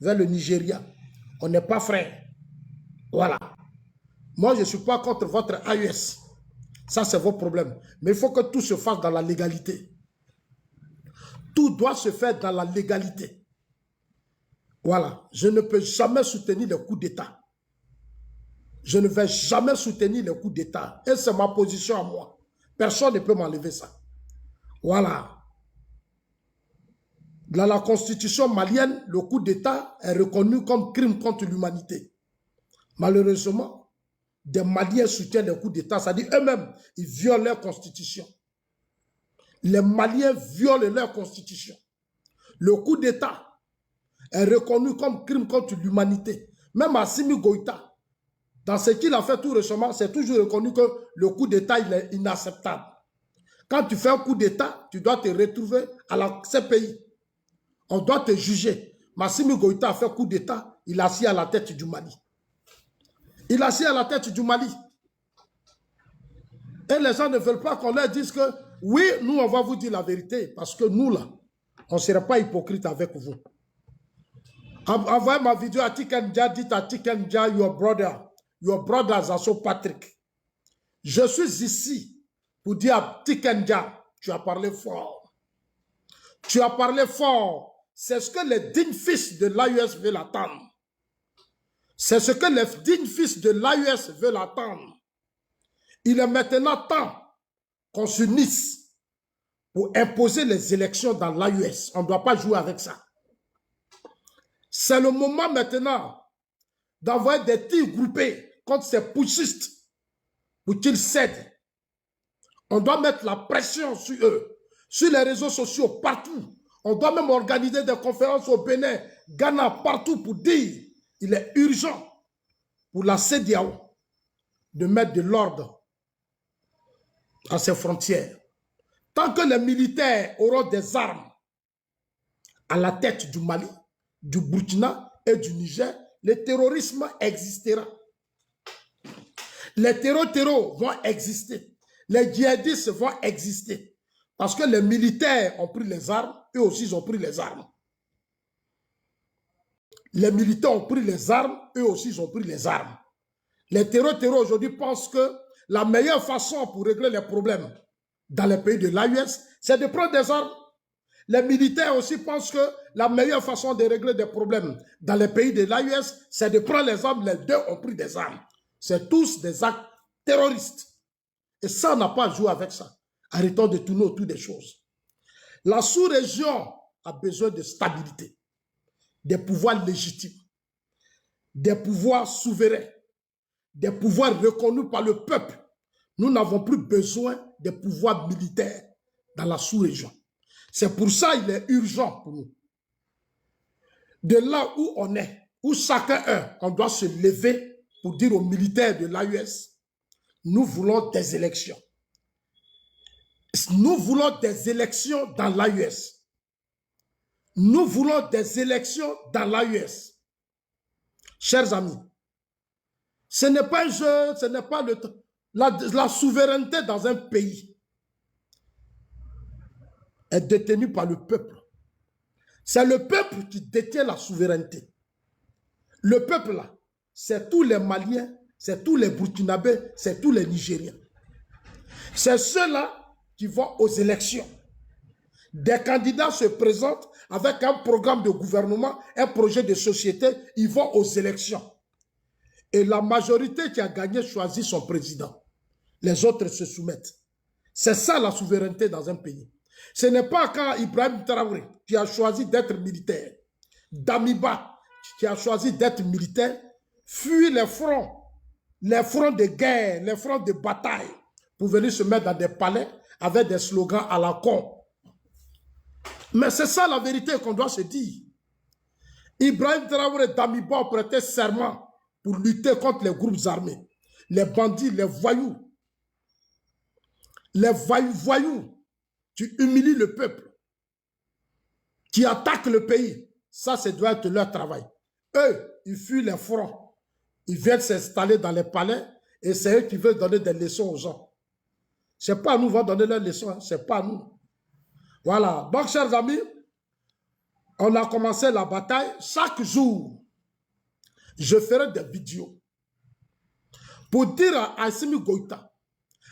vers le Nigeria. On n'est pas frères. Voilà. Moi, je ne suis pas contre votre AES. Ça, c'est vos problèmes. Mais il faut que tout se fasse dans la légalité. Tout doit se faire dans la légalité. Voilà. Je ne peux jamais soutenir les coups d'État. Je ne vais jamais soutenir les coups d'État. Et c'est ma position à moi. Personne ne peut m'enlever ça. Voilà. Dans la constitution malienne, le coup d'État est reconnu comme crime contre l'humanité. Malheureusement, des Maliens soutiennent les coups d'État, c'est-à-dire eux-mêmes, ils violent leur constitution. Les Maliens violent leur constitution. Le coup d'État est reconnu comme crime contre l'humanité. Même Assimi Goïta, dans ce qu'il a fait tout récemment, c'est toujours reconnu que le coup d'État est inacceptable. Quand tu fais un coup d'État, tu dois te retrouver à la CPI. On doit te juger. Assimi Goïta a fait coup d'État, il a assis à la tête du Mali. Il a assis à la tête du Mali. Et les gens ne veulent pas qu'on leur dise que oui, nous, on va vous dire la vérité. Parce que nous, là, on ne serait pas hypocrite avec vous. Envoyez ma vidéo à Tikenja, dites à Tikenja, your brothers are so Patrick. Je suis ici pour dire à Tikenja, tu as parlé fort. Tu as parlé fort. C'est ce que les dignes fils de l'AUS veulent attendre. C'est ce que les dignes fils de l'AUS veulent attendre. Il est maintenant temps qu'on s'unisse pour imposer les élections dans l'AUS. On ne doit pas jouer avec ça. C'est le moment maintenant d'envoyer des tirs groupés contre ces putschistes pour qu'ils cèdent. On doit mettre la pression sur eux, sur les réseaux sociaux, partout. On doit même organiser des conférences au Bénin, Ghana, partout pour dire qu'il est urgent pour la CEDEAO de mettre de l'ordre à ses frontières. Tant que les militaires auront des armes à la tête du Mali, du Burkina et du Niger, le terrorisme existera. Les terreaux vont exister. Les djihadistes vont exister. Parce que les militaires ont pris les armes, eux aussi ils ont pris les armes. Les militaires ont pris les armes, eux aussi ils ont pris les armes. Les terreaux aujourd'hui pensent que la meilleure façon pour régler les problèmes dans les pays de l'AUS, c'est de prendre des armes. Les militaires aussi pensent que la meilleure façon de régler des problèmes dans les pays de l'AUS, c'est de prendre les armes. Les deux ont pris des armes. C'est tous des actes terroristes. Et ça, on n'a pas à jouer avec ça. Arrêtons de tourner autour des choses. La sous-région a besoin de stabilité, des pouvoirs légitimes, des pouvoirs souverains, des pouvoirs reconnus par le peuple. Nous n'avons plus besoin des pouvoirs militaires dans la sous-région. C'est pour ça qu'il est urgent pour nous. De là où on est, où chacun est, on doit se lever pour dire aux militaires de l'AUS, nous voulons des élections. Nous voulons des élections dans l'AUS. Nous voulons des élections dans l'AUS. Chers amis, ce n'est pas un jeu, ce n'est pas la souveraineté dans un pays est détenue par le peuple. C'est le peuple qui détient la souveraineté. Le peuple là, c'est tous les Maliens, c'est tous les Burkinabés, c'est tous les Nigériens. C'est ceux-là qui vont aux élections. Des candidats se présentent avec un programme de gouvernement, un projet de société, ils vont aux élections. Et la majorité qui a gagné choisit son président. Les autres se soumettent. C'est ça la souveraineté dans un pays. Ce n'est pas quand Ibrahim Traoré, qui a choisi d'être militaire, Damiba, qui a choisi d'être militaire, fuit les fronts de guerre, les fronts de bataille, pour venir se mettre dans des palais avec des slogans à la con. Mais c'est ça la vérité qu'on doit se dire. Ibrahim Traoré et Damiba ont prêté serment pour lutter contre les groupes armés, les bandits, les voyous. Les voyous, tu humilies le peuple, qui attaquent le pays. Ça, doit être leur travail. Eux, ils fuient les fronts. Ils viennent s'installer dans les palais et c'est eux qui veulent donner des leçons aux gens. Ce n'est pas nous qui allons donner leurs leçons, ce n'est pas nous. Voilà. Donc, chers amis, On a commencé la bataille. Chaque jour, je ferai des vidéos pour dire à Assimi Goïta,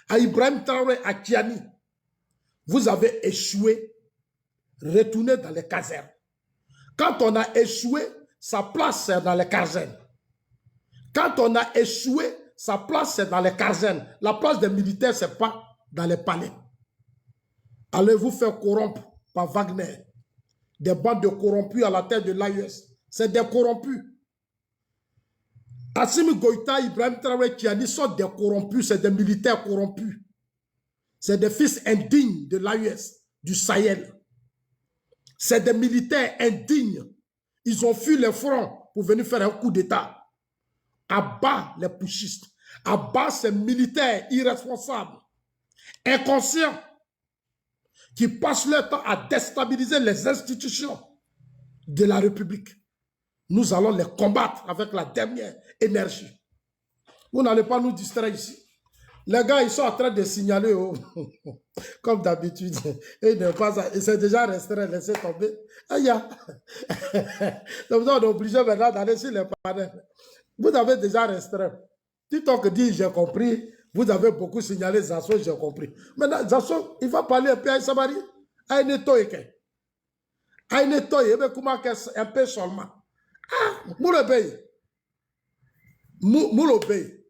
à Ibrahim Traoré, à Kiani, vous avez échoué, retournez dans les casernes. Quand on a échoué, sa place c'est dans les casernes. Quand on a échoué, sa place c'est dans les casernes. La place des militaires, ce n'est pas dans les palais. Allez vous faire corrompre par Wagner. Des bandes de corrompus à la tête de l'AES. C'est des corrompus. Assimi Goïta, Ibrahim Traoré, Kiani sont des corrompus, c'est des militaires corrompus. C'est des fils indignes de l'AES, du Sahel. C'est des militaires indignes. Ils ont fui les fronts pour venir faire un coup d'État. Abat les putschistes. Abat ces militaires irresponsables, inconscients, qui passent leur temps à déstabiliser les institutions de la République. Nous allons les combattre avec la dernière énergie. Vous n'allez pas nous distraire ici. Les gars, ils sont en train de signaler, comme d'habitude. Et c'est déjà restreint, laissez tomber. Donc, on est obligé maintenant d'aller sur les panels. Vous avez déjà restreint. Tu t'en que dit, j'ai compris. Vous avez beaucoup signalé Zasso, j'ai compris. Maintenant, Zasso, il va parler un peu à Samari. À une toyeke. À une toyeke, un peu seulement. Ah, Moulobey. Moulobey.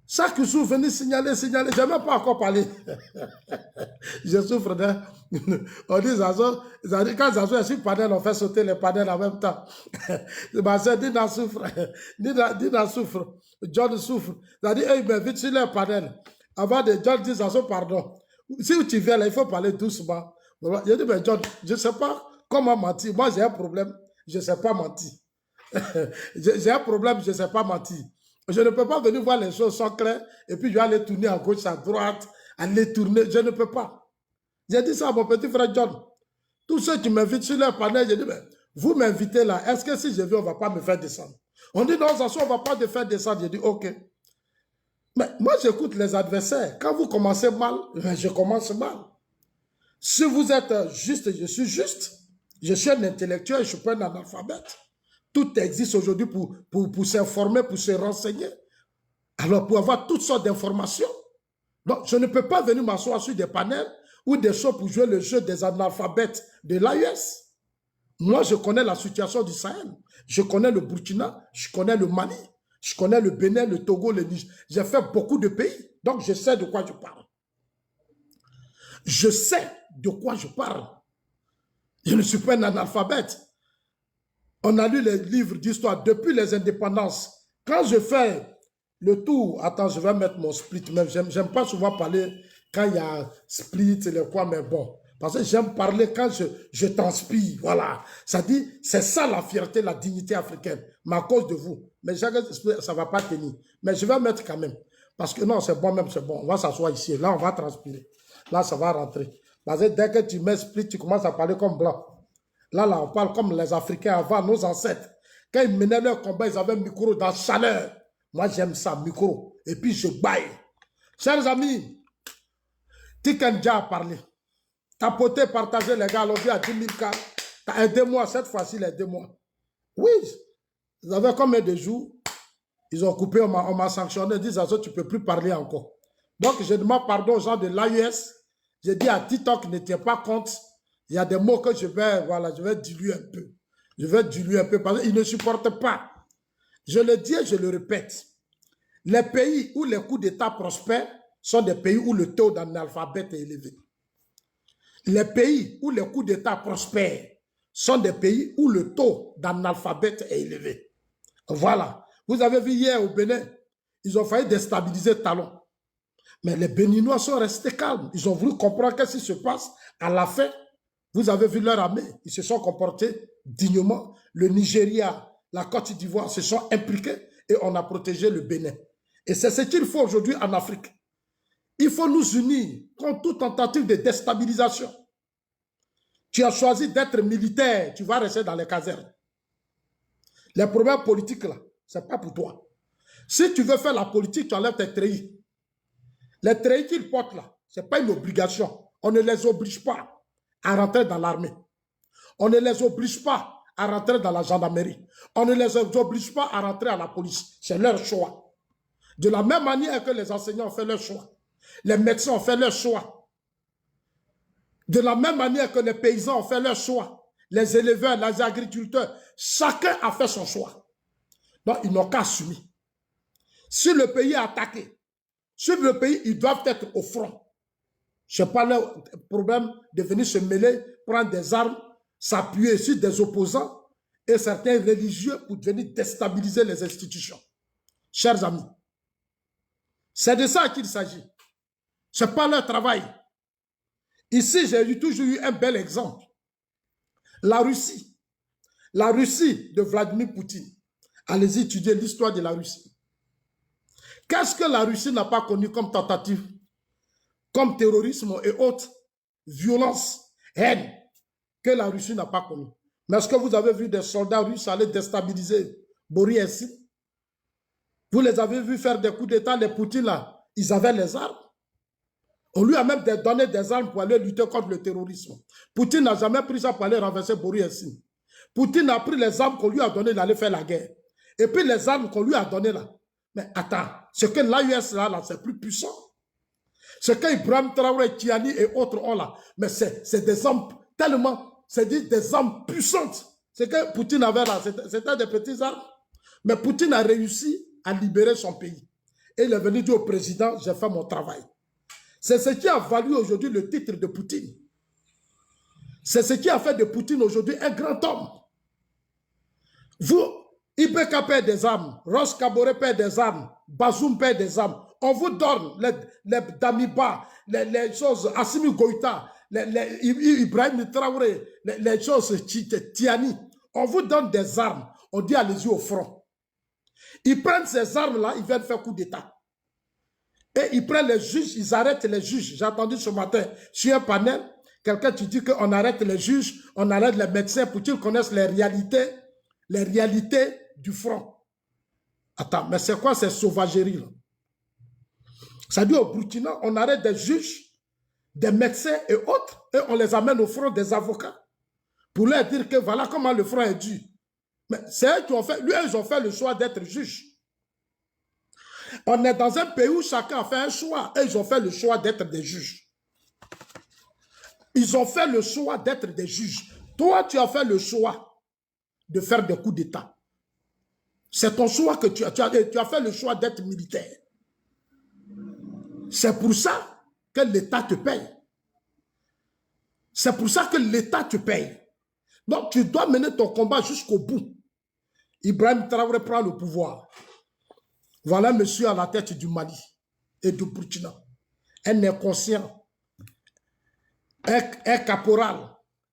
Chaque jour, venez signaler. Je n'ai même pas encore parlé. Je souffre d'un. On dit Zazo, quand Zazo est sur le panel, on fait sauter les panels en même temps. Ma soeur, Dina souffre. Dina souffre. John souffre. C'est-à-dire, ils m'invitent sur le panel. Avant de John dit Zazo, pardon. Si tu viens là, il faut parler doucement. Je dis, mais John, je ne sais pas comment mentir. Moi, j'ai un problème. Je ne sais pas mentir. J'ai un problème, je ne sais pas mentir. Je ne peux pas venir voir les choses sans clair et puis je vais aller tourner à gauche, à droite, aller tourner. Je ne peux pas. J'ai dit ça à mon petit frère John. Tous ceux qui m'invitent sur leur panel, j'ai dit, mais vous m'invitez là, est-ce que si je viens, on ne va pas me faire descendre? On dit non, ça on ne va pas te faire descendre. J'ai dit, ok. Mais moi, j'écoute les adversaires. Quand vous commencez mal, je commence mal. Si vous êtes juste, je suis juste. Je suis un intellectuel, je ne suis pas un analphabète. Tout existe aujourd'hui pour s'informer, pour se renseigner. Alors, pour avoir toutes sortes d'informations. Donc, je ne peux pas venir m'asseoir sur des panels ou des choses pour jouer le jeu des analphabètes de l'AES. Moi, je connais la situation du Sahel. Je connais le Burkina, je connais le Mali, je connais le Bénin, le Togo, le Niger. J'ai fait beaucoup de pays, donc je sais de quoi je parle. Je sais de quoi je parle. Je ne suis pas un analphabète. On a lu les livres d'histoire depuis les indépendances. Quand je fais le tour, attends, je vais mettre mon split, même j'aime pas souvent parler quand il y a split, le quoi, mais bon. Parce que j'aime parler quand je transpire, voilà. Ça dit, c'est ça la fierté, la dignité africaine, mais à cause de vous. Mais ça ne va pas tenir. Mais je vais mettre quand même. Parce que non, c'est bon même, c'est bon. On va s'asseoir ici. Là, on va transpirer. Là, ça va rentrer. Parce que dès que tu mets split, tu commences à parler comme blanc. Là, on parle comme les Africains avant, nos ancêtres. Quand ils menaient leur combat, ils avaient un micro dans la chaleur. Moi, j'aime ça, micro. Et puis, je baille. Chers amis, Tikanja a parlé. Tapoter, partager, les gars, l'on dit à 10 000 cas. Aidez-moi, cette fois-ci, aidez-moi. Oui, vous avez combien de jours? Ils ont coupé, on m'a sanctionné, ils disent à ça, tu ne peux plus parler encore. Donc, je demande pardon aux gens de l'AES. J'ai dit à TikTok, ne tiens pas compte. Il y a des mots que je vais diluer un peu. Je vais diluer un peu parce qu'ils ne supportent pas. Je le dis et je le répète. Les pays où les coups d'État prospèrent sont des pays où le taux d'analphabète est élevé. Les pays où les coups d'État prospèrent sont des pays où le taux d'analphabète est élevé. Voilà. Vous avez vu hier au Bénin, ils ont failli déstabiliser Talon. Mais les Béninois sont restés calmes. Ils ont voulu comprendre ce qui se passe. À la fin, vous avez vu leur armée. Ils se sont comportés dignement. Le Nigeria, la Côte d'Ivoire se sont impliqués et on a protégé le Bénin. Et c'est ce qu'il faut aujourd'hui en Afrique. Il faut nous unir contre toute tentative de déstabilisation. Tu as choisi d'être militaire, tu vas rester dans les casernes. Les problèmes politiques là, ce n'est pas pour toi. Si tu veux faire la politique, tu enlèves tes treillis. Les treillis qu'ils portent là, ce n'est pas une obligation. On ne les oblige pas à rentrer dans l'armée. On ne les oblige pas à rentrer dans la gendarmerie. On ne les oblige pas à rentrer à la police. C'est leur choix. De la même manière que les enseignants ont fait leur choix. Les médecins ont fait leur choix. De la même manière que les paysans ont fait leur choix. Les éleveurs, les agriculteurs, chacun a fait son choix. Donc, ils n'ont qu'à assumer. Si le pays est attaqué, si le pays, ils doivent être au front. Ce n'est pas leur problème de venir se mêler, prendre des armes, s'appuyer sur des opposants et certains religieux pour venir déstabiliser les institutions. Chers amis, c'est de ça qu'il s'agit. Ce n'est pas leur travail. Ici, j'ai toujours eu un bel exemple. La Russie de Vladimir Poutine. Allez-y étudier l'histoire de la Russie. Qu'est-ce que la Russie n'a pas connu comme tentative, comme terrorisme et autres violences, haine, que la Russie n'a pas connu? Mais est-ce que vous avez vu des soldats russes aller déstabiliser Boris Yeltsin? Vous les avez vus faire des coups d'État, les Poutines là, ils avaient les armes. On lui a même donné des armes pour aller lutter contre le terrorisme. Poutine n'a jamais pris ça pour aller renverser Boris Yeltsin. Poutine a pris les armes qu'on lui a données d'aller faire la guerre. Et puis les armes qu'on lui a données là. Mais attends, ce que l'AUS là c'est plus puissant. Ce que Ibrahim Traoré, Tiani et autres ont là, mais c'est des armes tellement, c'est des armes puissantes. Ce que Poutine avait là, c'était des petits armes. Mais Poutine a réussi à libérer son pays. Et il est venu dire au président, j'ai fait mon travail. C'est ce qui a valu aujourd'hui le titre de Poutine. C'est ce qui a fait de Poutine aujourd'hui un grand homme. Vous, IPK perd des armes, Roch Kaboré perd des armes, Bazoum perd des armes. On vous donne les Damiba, les choses, Assimi Goïta, Ibrahim Traoré, les choses Tiani. On vous donne des armes. On dit allez-y au front. Ils prennent ces armes-là, ils viennent faire coup d'État. Et ils prennent les juges, ils arrêtent les juges. J'ai entendu ce matin sur un panel, quelqu'un qui dit qu'on arrête les juges, on arrête les médecins pour qu'ils connaissent les réalités du front. Attends, mais c'est quoi ces sauvageries-là? Ça dit au Burkina, on arrête des juges, des médecins et autres, et on les amène au front des avocats pour leur dire que voilà comment le front est dû. Mais c'est eux qui ont fait, ils ont fait le choix d'être juges. On est dans un pays où chacun a fait un choix, et ils ont fait le choix d'être des juges. Ils ont fait le choix d'être des juges. Toi, tu as fait le choix de faire des coups d'État. C'est ton choix que tu as fait le choix d'être militaire. C'est pour ça que l'État te paye. C'est pour ça que l'État te paye. Donc, tu dois mener ton combat jusqu'au bout. Ibrahim Traoré prend le pouvoir. Voilà monsieur à la tête du Mali et du Burkina. Un inconscient, un caporal,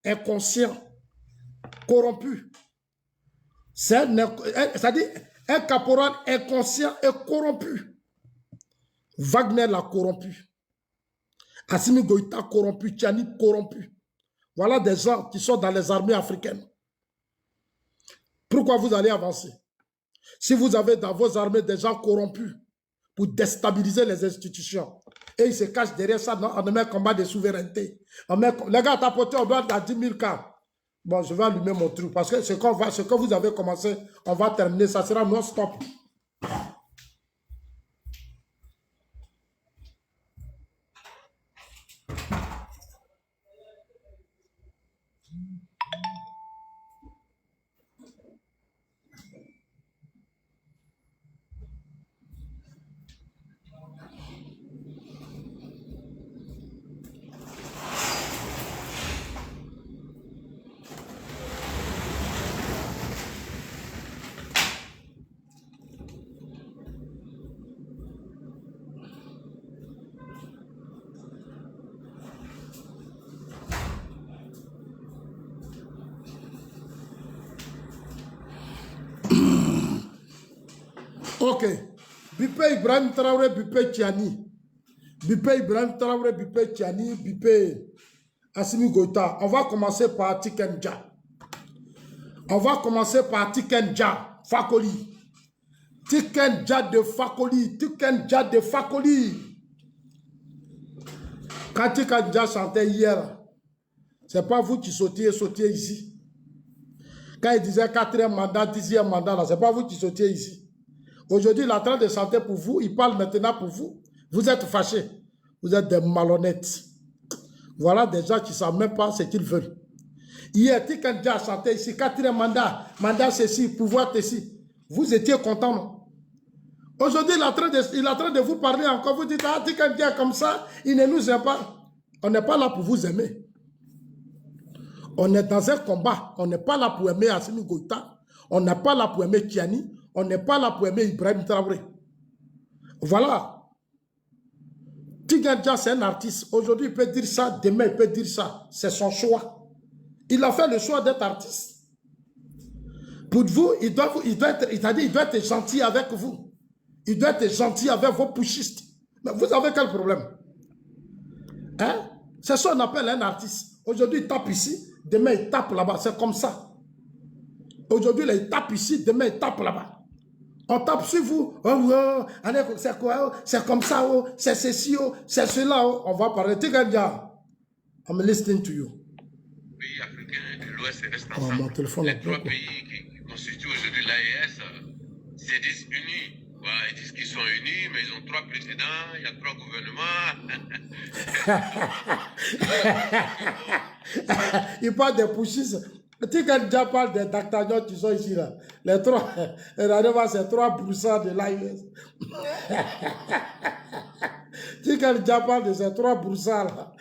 inconscient, corrompu. C'est-à-dire un caporal inconscient et corrompu. Wagner l'a corrompu. Assimi Goïta corrompu, Tiani corrompu. Voilà des gens qui sont dans les armées africaines. Pourquoi vous allez avancer? Si vous avez dans vos armées des gens corrompus pour déstabiliser les institutions, et ils se cachent derrière ça, on met un combat de souveraineté. Les gars, tapoter, on doit être à 10 000 cas. Bon, je vais allumer mon truc parce que ce que vous avez commencé, on va terminer, ça sera non-stop. Ok. Bipé Ibrahim Traoré, Bipé Tiani. Bipé Ibrahim Traoré, Bipé Tiani, Bipé Assimi Goïta. On va commencer par Tikenja. On va commencer par Tikenja, Fakoli. Tikenja de Fakoli. Tikenja de Fakoli. Quand Tikenja chantait hier, Ce n'est pas vous qui sautiez ici. Quand il disait 4e mandat, 10e mandat, ce n'est pas vous qui sautiez ici. Aujourd'hui, il est en train de chanter pour vous. Il parle maintenant pour vous. Vous êtes fâchés. Vous êtes des malhonnêtes. Voilà des gens qui ne savent même pas ce qu'ils veulent. Hier, Tikanja a chanté ici, 4e mandat ceci, pouvoir ceci. Vous étiez content, non? Aujourd'hui, il est en train de vous parler encore. Vous dites, ah, Tikanja comme ça, il ne nous aime pas. On n'est pas là pour vous aimer. On est dans un combat. On n'est pas là pour aimer Assimi Goïta. On n'est pas là pour aimer Kiani. On n'est pas là pour aimer Ibrahim Traoré. Voilà. Tikanja, c'est un artiste. Aujourd'hui, il peut dire ça. Demain, il peut dire ça. C'est son choix. Il a fait le choix d'être artiste. Pour vous, il doit être gentil avec vous. Il doit être gentil avec vos pushistes. Mais vous avez quel problème? Hein? C'est ça qu'on appelle un artiste. Aujourd'hui, il tape ici. Demain, il tape là-bas. C'est comme ça. Aujourd'hui, il tape ici. Demain, il tape là-bas. On tape sur vous. Oh, c'est quoi? C'est comme ça. Oh, c'est ceci. Oh, c'est cela. Oh. On va parler. Tikanja, I'm listening to you. Pays africains de l'Ouest restent ensemble. Les 3 pays qui constituent aujourd'hui l'AES se disent unis. Voilà, ils disent qu'ils sont unis, mais ils ont 3 présidents, il y a 3 gouvernements. Il parle des pushistes. Tu déjà parle des D'Artagnan qui sont ici là. Les 3, c'est 3 broussards de l'AES. Tu déjà parle de ces 3 broussards là.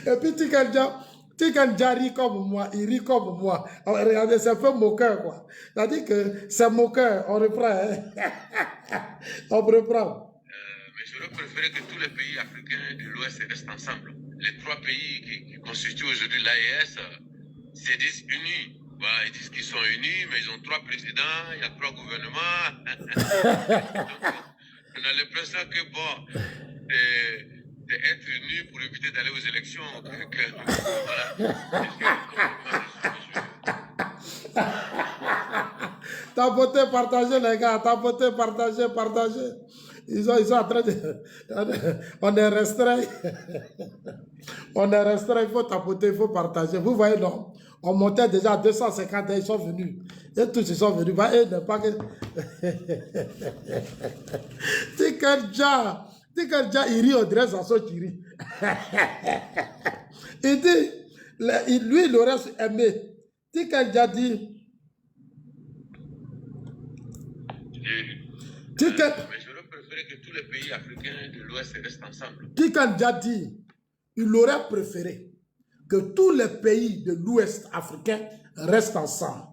Et puis Tikanja rit comme moi, il rit comme moi. Regardez, c'est un peu moqueur, quoi. C'est-à-dire que c'est moqueur, on reprend. Hein? On reprend. Mais j'aurais préféré que tous les pays africains de l'Ouest restent ensemble. Les 3 pays qui constituent aujourd'hui l'AES se disent unis. Voilà, ils disent qu'ils sont unis, mais ils ont 3 présidents, il y a 3 gouvernements. Donc, on a l'impression que, bon, d'être unis pour éviter d'aller aux élections. Voilà. Tapoter, partagez les gars, tapoter, partagez. Ils sont en train de... On est restreint. On est restreint, il faut tapoter, il faut partager. Vous voyez, non? On montait déjà à 250 et ils sont venus. Et tous ils sont venus. Tikanja, il rit au dresse à son qui rit. Il dit, lui, il aurait aimé. Tikanja dit... Mais j'aurais préféré que tous les pays africains de l'Ouest restent ensemble. Tikanja dit, il aurait préféré que tous les pays de l'Ouest africain restent ensemble.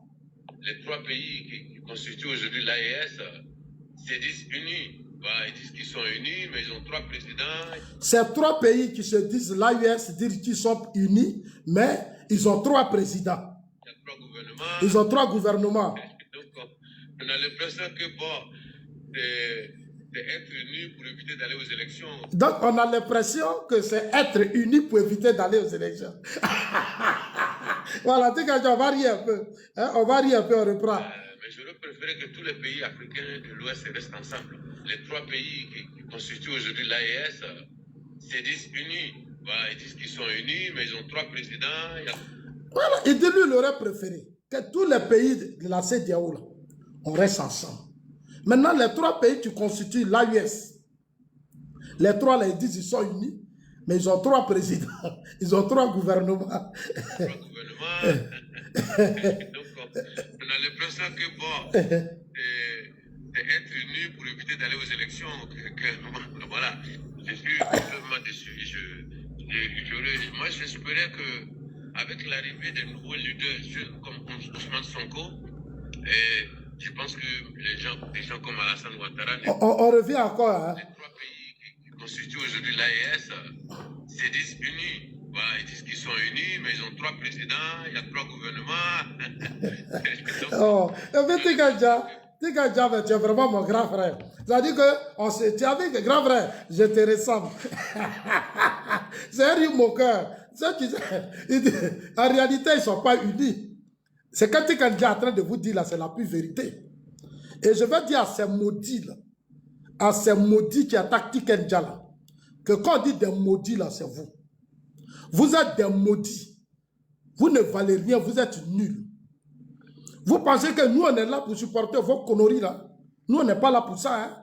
Les 3 pays qui constituent aujourd'hui l'AES se disent unis. Bah, ils disent qu'ils sont unis, mais ils ont 3 présidents. Ces 3 pays qui se disent l'AES disent qu'ils sont unis, mais ils ont 3 présidents. Il y a 3 gouvernements. Ils ont 3 gouvernements. Donc, on a l'impression que, bon, d'être unis pour éviter d'aller aux élections. Donc, on a l'impression que c'est être unis pour éviter d'aller aux élections. Voilà, on va rire un peu. Hein? On va rire un peu, on reprend. Mais j'aurais préféré que tous les pays africains de l'Ouest restent ensemble. Les 3 pays qui constituent aujourd'hui l'AES se disent unis. Voilà, ils disent qu'ils sont unis, mais ils ont 3 présidents. Voilà, et de lui, il aurait préféré que tous les pays de la CEDEAO, on reste ensemble. Maintenant, les 3 pays qui constituent l'AES, les 3 là, ils disent qu'ils sont unis, mais ils ont 3 présidents, ils ont 3 gouvernements. 3 gouvernements. Donc, on a l'impression que, bon, d'être unis pour éviter d'aller aux élections, voilà, je suis vraiment déçu. Moi, j'espérais qu'avec l'arrivée des nouveaux leaders comme Ousmane Sonko, je pense que des gens comme Alassane Ouattara... On revient encore. Hein? Les 3 pays qui constituent aujourd'hui l'AES se disent unis. Voilà, ils disent qu'ils sont unis, mais ils ont 3 présidents, il y a 3 gouvernements. Tikanja, tu es vraiment mon grand frère. C'est-à-dire que tu as dit que grand frère, je te ressemble. C'est un rire moqueur. En réalité, ils ne sont pas unis. C'est quand Tikanja est en train de vous dire là, c'est la pure vérité. Et je vais dire à ces maudits là, à ces maudits qui attaquent Tikanja là, que quand on dit des maudits là, c'est vous. Vous êtes des maudits. Vous ne valez rien, vous êtes nuls. Vous pensez que nous, on est là pour supporter vos conneries là? Nous, on n'est pas là pour ça. Hein?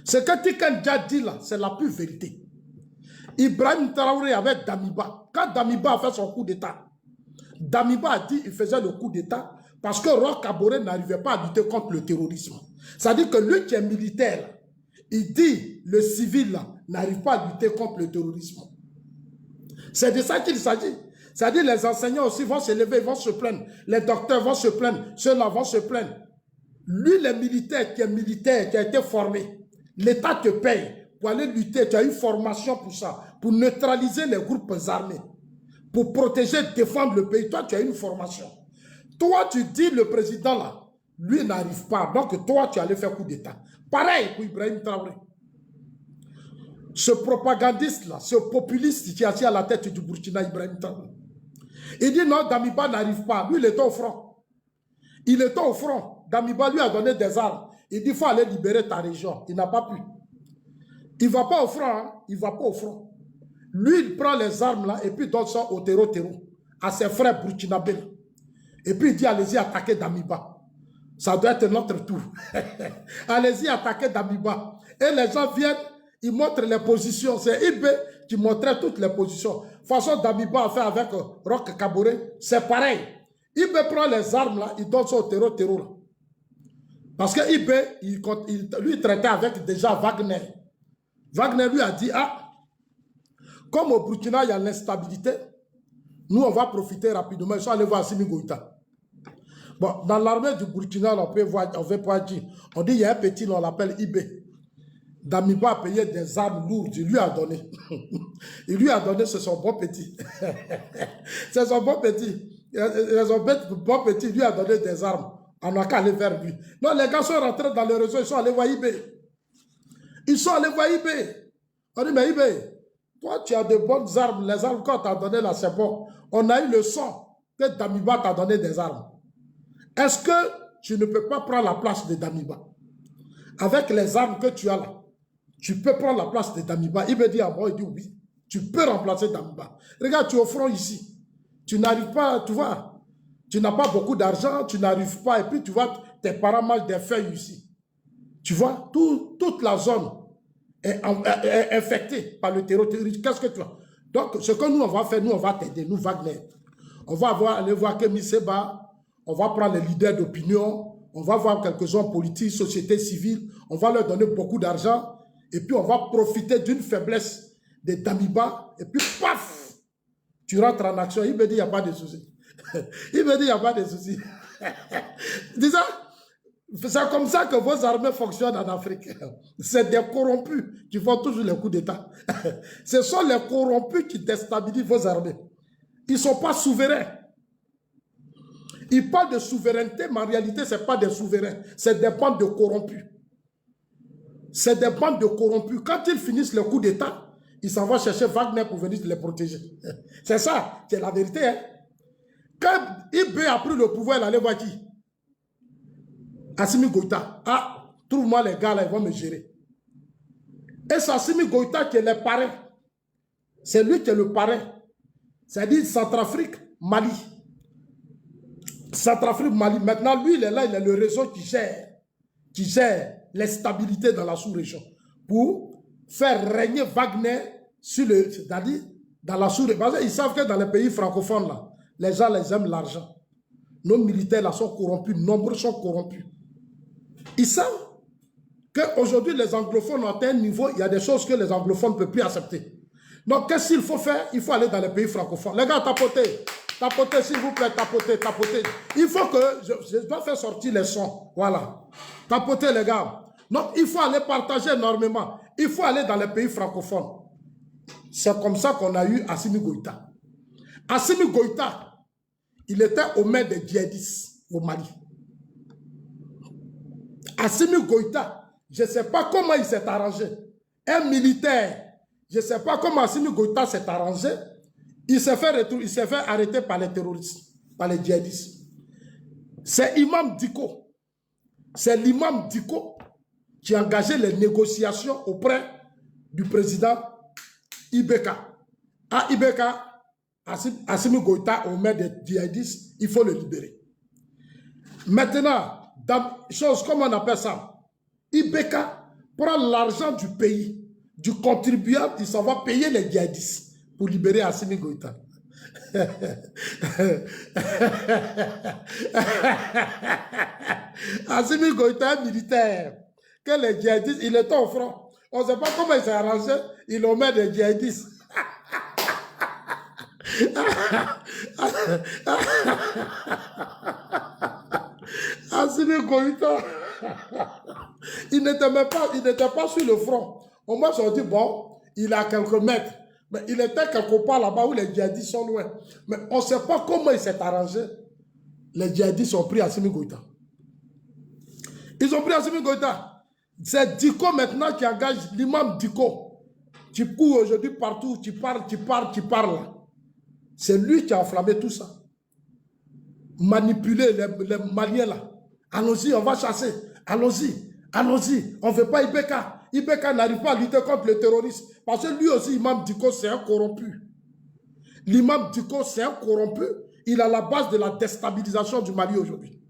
Ce que Tiken Jah dit là, c'est la pure vérité. Ibrahim Traoré avec Damiba. Quand Damiba a fait son coup d'État, Damiba a dit qu'il faisait le coup d'État parce que Roch Kaboré n'arrivait pas à lutter contre le terrorisme. C'est-à-dire que lui qui est militaire, il dit le civil n'arrive pas à lutter contre le terrorisme. C'est de ça qu'il s'agit. C'est-à-dire les enseignants aussi vont se lever, ils vont se plaindre. Les docteurs vont se plaindre. Ceux-là vont se plaindre. Lui, le militaire, qui a été formé, l'État te paye pour aller lutter. Tu as une formation pour ça, pour neutraliser les groupes armés, pour protéger, défendre le pays. Toi, tu as une formation. Toi, tu dis le président là, lui n'arrive pas. Donc, toi, tu allais faire coup d'État. Pareil pour Ibrahim Traoré. Ce propagandiste là, ce populiste qui est assis à la tête du Burkina, Ibrahim Traoré. Il dit non, Damiba n'arrive pas. Lui, il était au front. Il était au front. Damiba lui a donné des armes. Il dit, il faut aller libérer ta région. Il n'a pas pu. Il ne va pas au front. Hein? Il ne va pas au front. Lui, il prend les armes là et puis donne ça au terreau, à ses frères burkinabés. Et puis il dit, allez-y attaquer Damiba. Ça doit être notre tour. Allez-y attaquer Damiba. Et les gens viennent, ils montrent les positions. C'est Ibé qui montrait toutes les positions. De toute façon, Damiba a fait avec Roch Kaboré, c'est pareil. Ibé prend les armes là, il donne ça au terreau là. Parce que Ibé, lui traitait avec déjà Wagner. Wagner lui a dit, ah, comme au Burkina, il y a l'instabilité, nous, on va profiter rapidement. Ils sont allés voir Assimi Goïta. Bon, dans l'armée du Burkina, on peut voir, on dit, il y a un petit, on l'appelle Ibé. Damiba a payé des armes lourdes, il lui a donné. Il lui a donné, c'est son bon petit. C'est son bon petit. Son bon petit, il lui a donné des armes. On n'a qu'à aller vers lui. Non, les gars sont rentrés dans le réseau, ils sont allés voir Ibé. Ils sont allés voir Ibé. On dit, mais Ibé, toi, tu as de bonnes armes. Les armes qu'on t'a données là, c'est bon. On a eu le son que Damiba t'a donné des armes. Est-ce que tu ne peux pas prendre la place de Damiba? Avec les armes que tu as là, tu peux prendre la place de Damiba. Il me dit à moi, il dit oui, tu peux remplacer Damiba. Regarde, tu es au front ici. Tu n'arrives pas, tu vois, tu n'as pas beaucoup d'argent, tu n'arrives pas, et puis tu vois, tes parents mangent des feuilles ici. Tu vois, toute la zone est infectée par le terrorisme. Qu'est-ce que tu vois? Donc, ce que nous, on va faire, nous, on va t'aider, nous, Wagner. On va aller voir Kémy Séba, on va prendre les leaders d'opinion, on va voir quelques hommes politiques, société civile, on va leur donner beaucoup d'argent, et puis on va profiter d'une faiblesse de Damiba, et puis paf, tu rentres en action. Il me dit, il n'y a pas de souci. Il me dit, il n'y a pas de souci. C'est comme ça que vos armées fonctionnent en Afrique. C'est des corrompus qui font toujours les coups d'État. Ce sont les corrompus qui déstabilisent vos armées. Ils ne sont pas souverains. Ils parlent de souveraineté, mais en réalité, ce n'est pas des souverains. C'est des bandes de corrompus. C'est des bandes de corrompus. Quand ils finissent le coup d'État, ils s'en vont chercher Wagner pour venir les protéger. C'est ça, c'est la vérité. Hein? Quand Ibé a pris le pouvoir, il allait voir qui? Assimi Goïta. Ah, trouve-moi les gars là, ils vont me gérer. Et c'est Assimi Goïta qui est le parrain. C'est lui qui est le parrain. C'est-à-dire Centrafrique, Mali. Centrafrique, Mali. Maintenant, lui, il est là, il est le réseau qui gère l'instabilité dans la sous-région pour faire régner Wagner sur le, c'est-à-dire dans la sous-région. Parce qu'ils savent que dans les pays francophones, là, les gens les aiment l'argent. Nos militaires là sont corrompus, nombreux sont corrompus. Ils savent qu'aujourd'hui, les anglophones ont atteint un niveau, il y a des choses que les anglophones ne peuvent plus accepter. Donc, qu'est-ce qu'il faut faire? Il faut aller dans les pays francophones. Les gars, tapotez. Tapotez, s'il vous plaît, tapotez, tapotez. Il faut que, je dois faire sortir les sons. Voilà. Tapotez, les gars. Donc, il faut aller partager énormément. Il faut aller dans les pays francophones. C'est comme ça qu'on a eu Assimi Goïta. Assimi Goïta, il était au maire des djihadistes au Mali. Assimi Goïta, je ne sais pas comment il s'est arrangé. Un militaire, je ne sais pas comment Assimi Goïta s'est arrangé. Il s'est fait arrêter par les terroristes, par les djihadistes. C'est Imam Dicko. C'est l'imam Dicko qui a engagé les négociations auprès du président Ibeka. À Ibeka, Assimi Goïta, on met des djihadistes, il faut le libérer. Maintenant, chose, comment on appelle ça? Ibeka prend l'argent du pays, du contribuable, il s'en va payer les djihadistes pour libérer Assimi Goïta. Assimi Goïta est militaire. Que les djihadistes, il est au front. On ne sait pas comment il s'est arrangé, il en met des djihadistes. Assimi Goïta, il n'était pas sur le front. On m'a dit, bon, il est à quelques mètres. Mais il était quelque part là-bas où les djihadistes sont loin. Mais on ne sait pas comment il s'est arrangé. Les djihadistes ont pris Assimi Goïta. Ils ont pris Assimi Goïta. C'est Diko maintenant qui engage l'imam Diko. Tu cours aujourd'hui partout, tu parles. C'est lui qui a enflammé tout ça. Manipuler les Maliens là. Allons-y, on va chasser. Allons-y. On ne veut pas Ibeka. Ibeka n'arrive pas à lutter contre le terrorisme. Parce que lui aussi, l'imam Diko, c'est un corrompu. L'imam Diko, c'est un corrompu. Il a la base de la déstabilisation du Mali aujourd'hui.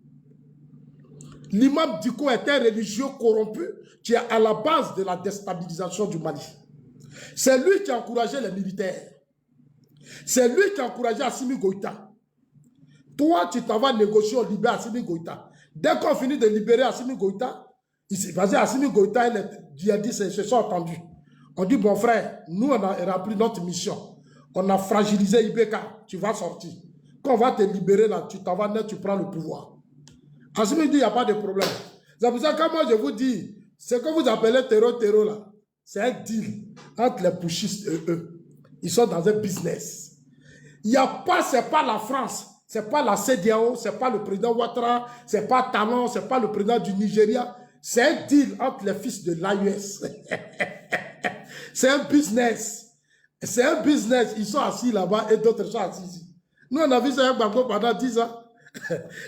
L'imam Diko est un religieux corrompu qui est à la base de la déstabilisation du Mali. C'est lui qui a encouragé les militaires. C'est lui qui a encouragé Assimi Goïta. Toi, tu t'en vas négocier, on libère Assimi Goïta. Dès qu'on finit de libérer Assimi Goïta, parce que Assimi Goïta et les djihadistes se sont entendus. On dit, bon frère, nous on a rempli notre mission. On a fragilisé Ibeka, tu vas sortir. Quand on va te libérer là, tu t'en vas net, tu prends le pouvoir. Assimi dit, il n'y a pas de problème. C'est pour ça que moi je vous dis, ce que vous appelez terreau là, c'est un deal entre les pushistes et eux. Ils sont dans un business. Il n'y a pas, c'est pas la France, c'est pas la CEDEAO, c'est pas le président Ouattara, c'est pas Talon, c'est pas le président du Nigeria. C'est un deal entre les fils de l'AUS. C'est un business. C'est un business. Ils sont assis là-bas et d'autres sont assis ici. Nous, on a vu ça avec Gbagbo pendant 10 ans.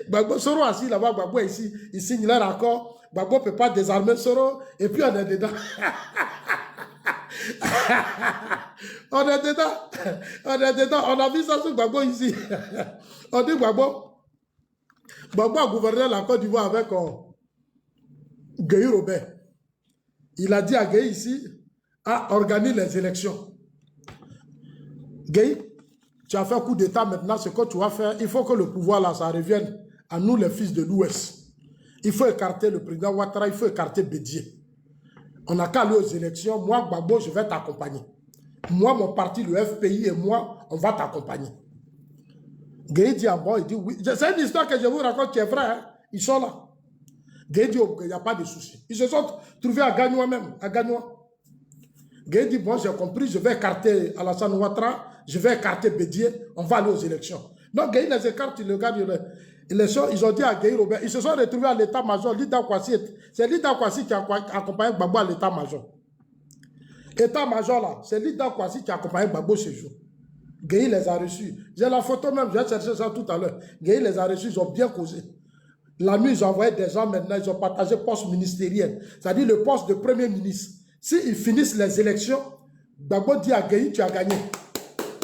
Gbagbo Soro assis là-bas, Gbagbo ici, il signe leur accord. Gbagbo ne peut pas désarmer Soro et puis on est dedans. On est dedans, on a vu ça sur Gbagbo ici. On dit Gbagbo a gouverné la Côte d'Ivoire avec Gueye Robert. Il a dit à Gueye ici, organise les élections. Gueye, tu as fait un coup d'État maintenant, ce que tu vas faire, il faut que le pouvoir là, ça revienne à nous les fils de l'Ouest. Il faut écarter le président Ouattara, il faut écarter Bédié. On n'a qu'à aller aux élections. Moi, Gbagbo, je vais t'accompagner. Moi, mon parti, le FPI et moi, on va t'accompagner. Gueye dit, bon, il dit oui. C'est une histoire que je vous raconte qui est vraie. Hein? Ils sont là. Gueye dit, il n'y a pas de souci. Ils se sont trouvés à Gagnoua même, à Gagnoua. Gueye dit, bon, j'ai compris, je vais écarter Alassane Ouattara, je vais écarter Bédié, on va aller aux élections. Donc, Gueye les écarte, il le gagne. Ils ont dit à Gueye Robert, ils se sont retrouvés à l'état-major. C'est Lida Kwasi qui a accompagné Gbagbo à l'état-major. État-major là, c'est Lida Kwasi qui a accompagné Gbagbo ce jour. Gueye les a reçus. J'ai la photo même, j'ai cherché ça tout à l'heure. Gueye les a reçus, ils ont bien causé. La nuit, ils ont envoyé des gens maintenant, ils ont partagé poste ministériel. C'est-à-dire le poste de premier ministre. S'ils finissent les élections, Gbagbo dit à Gueye, tu as gagné.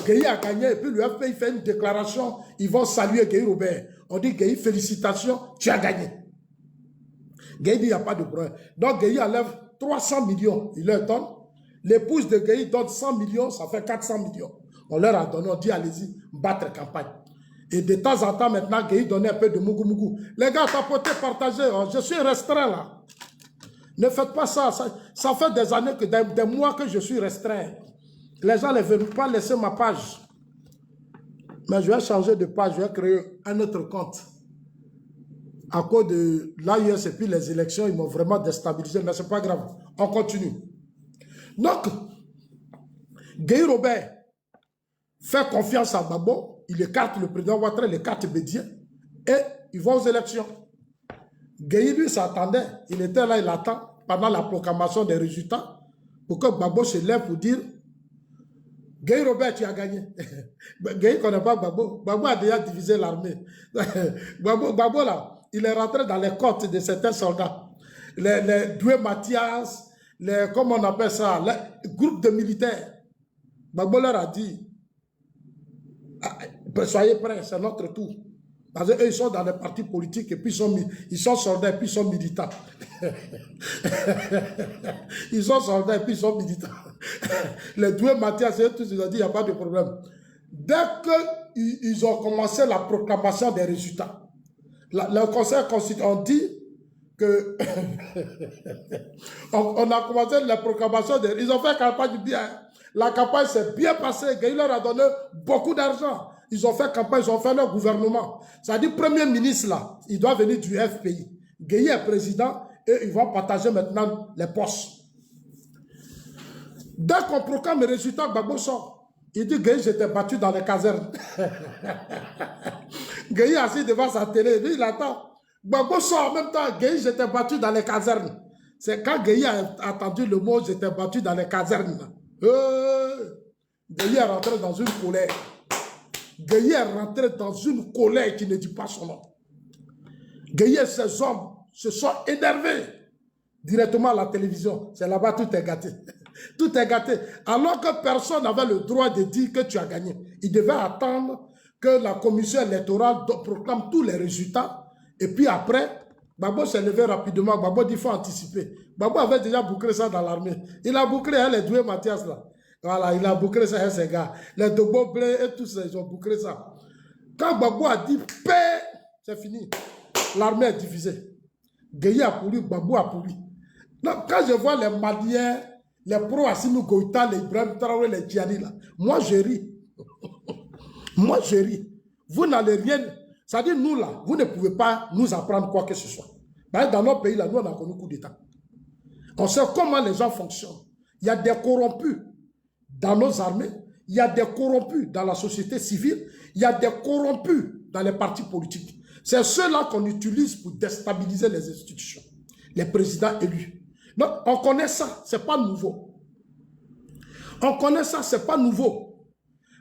Gueye a gagné et puis le FPI fait une déclaration, ils vont saluer Gueye Robert. On dit Gueye, félicitations, tu as gagné. Gueye dit, il n'y a pas de problème. Donc Gueye enlève 300 millions, il leur donne. L'épouse de Gueye donne 100 millions, ça fait 400 millions. On leur a donné, on dit, allez-y, battre campagne. Et de temps en temps, maintenant, Gueye donnait un peu de mougou. Les gars, tapotez, partagez. Je suis restreint là. Ne faites pas ça. Ça fait des années, des mois que je suis restreint. Les gens ne veulent pas laisser ma page. Mais je vais changer de page, je vais créer un autre compte. À cause de l'AIS et puis les élections, ils m'ont vraiment déstabilisé, mais ce n'est pas grave. On continue. Donc, Gueye Robert fait confiance à Gbagbo, il écarte le président Ouattara, il écarte Bédié, et ils vont aux élections. Gueye, lui, s'attendait. Il était là, il attend, pendant la proclamation des résultats, pour que Gbagbo se lève pour dire Gueye Robert, tu as gagné. Gueye ne connaît pas Gbagbo. Gbagbo a déjà divisé l'armée. Gbagbo, là, il est rentré dans les côtes de certains soldats. Les Doué Mathias, comment on appelle ça, les groupes de militaires. Gbagbo leur a dit, Soyez prêts, c'est notre tour. Parce qu'eux, ils sont dans les partis politiques et puis ils sont soldats et puis ils sont militants. Ils sont soldats et puis ils sont militants. Les Doué Mathias, tous ils ont dit, il n'y a pas de problème. Dès qu'ils ont commencé la proclamation des résultats, le Conseil constitutionnel, on dit que on a commencé la proclamation des... Ils ont fait campagne bien. La campagne s'est bien passée. Gueye leur a donné beaucoup d'argent. Ils ont fait campagne, ils ont fait leur gouvernement. C'est-à-dire, premier ministre là, il doit venir du FPI. Gueye est président et ils vont partager maintenant les postes. Dès qu'on proclame les résultats, Gbagbo sort. Il dit, Gueye, j'étais battu dans les casernes. Gueye assis devant sa télé, lui, il attend. Gbagbo sort en même temps, Gueye, j'étais battu dans les casernes. C'est quand Gueye a entendu le mot, j'étais battu dans les casernes. Gueye est rentré dans une colère. Gueye est rentré dans une colère qui ne dit pas son nom. Gueye et ses hommes se sont énervés directement à la télévision. C'est là-bas, tout est gâté. Tout est gâté. Alors que personne n'avait le droit de dire que tu as gagné. Il devait attendre que la commission électorale proclame tous les résultats. Et puis après, Gbagbo s'est levé rapidement. Gbagbo dit qu'il faut anticiper. Gbagbo avait déjà bouclé ça dans l'armée. Il a bouclé les Doué Mathias là. Voilà, il a bouclé ça, ces gars. Les Dogbo Blé et tous ça, ils ont bouclé ça. Quand Gbagbo a dit paix, c'est fini. L'armée est divisée. Gueye a pourri, Gbagbo a pourri. Donc, quand je vois les Maliens, les pro-Assimi Goïta, les Ibrahim Traoré, les Djani là, moi je ris. Moi je ris. Vous n'allez rien. C'est-à-dire, nous là, vous ne pouvez pas nous apprendre quoi que ce soit. Dans notre pays là, nous on a connu coup d'État. On sait comment les gens fonctionnent. Il y a des corrompus dans nos armées, il y a des corrompus dans la société civile, il y a des corrompus dans les partis politiques. C'est ceux-là qu'on utilise pour déstabiliser les institutions, les présidents élus. Donc, on connaît ça, ce n'est pas nouveau. On connaît ça, ce n'est pas nouveau.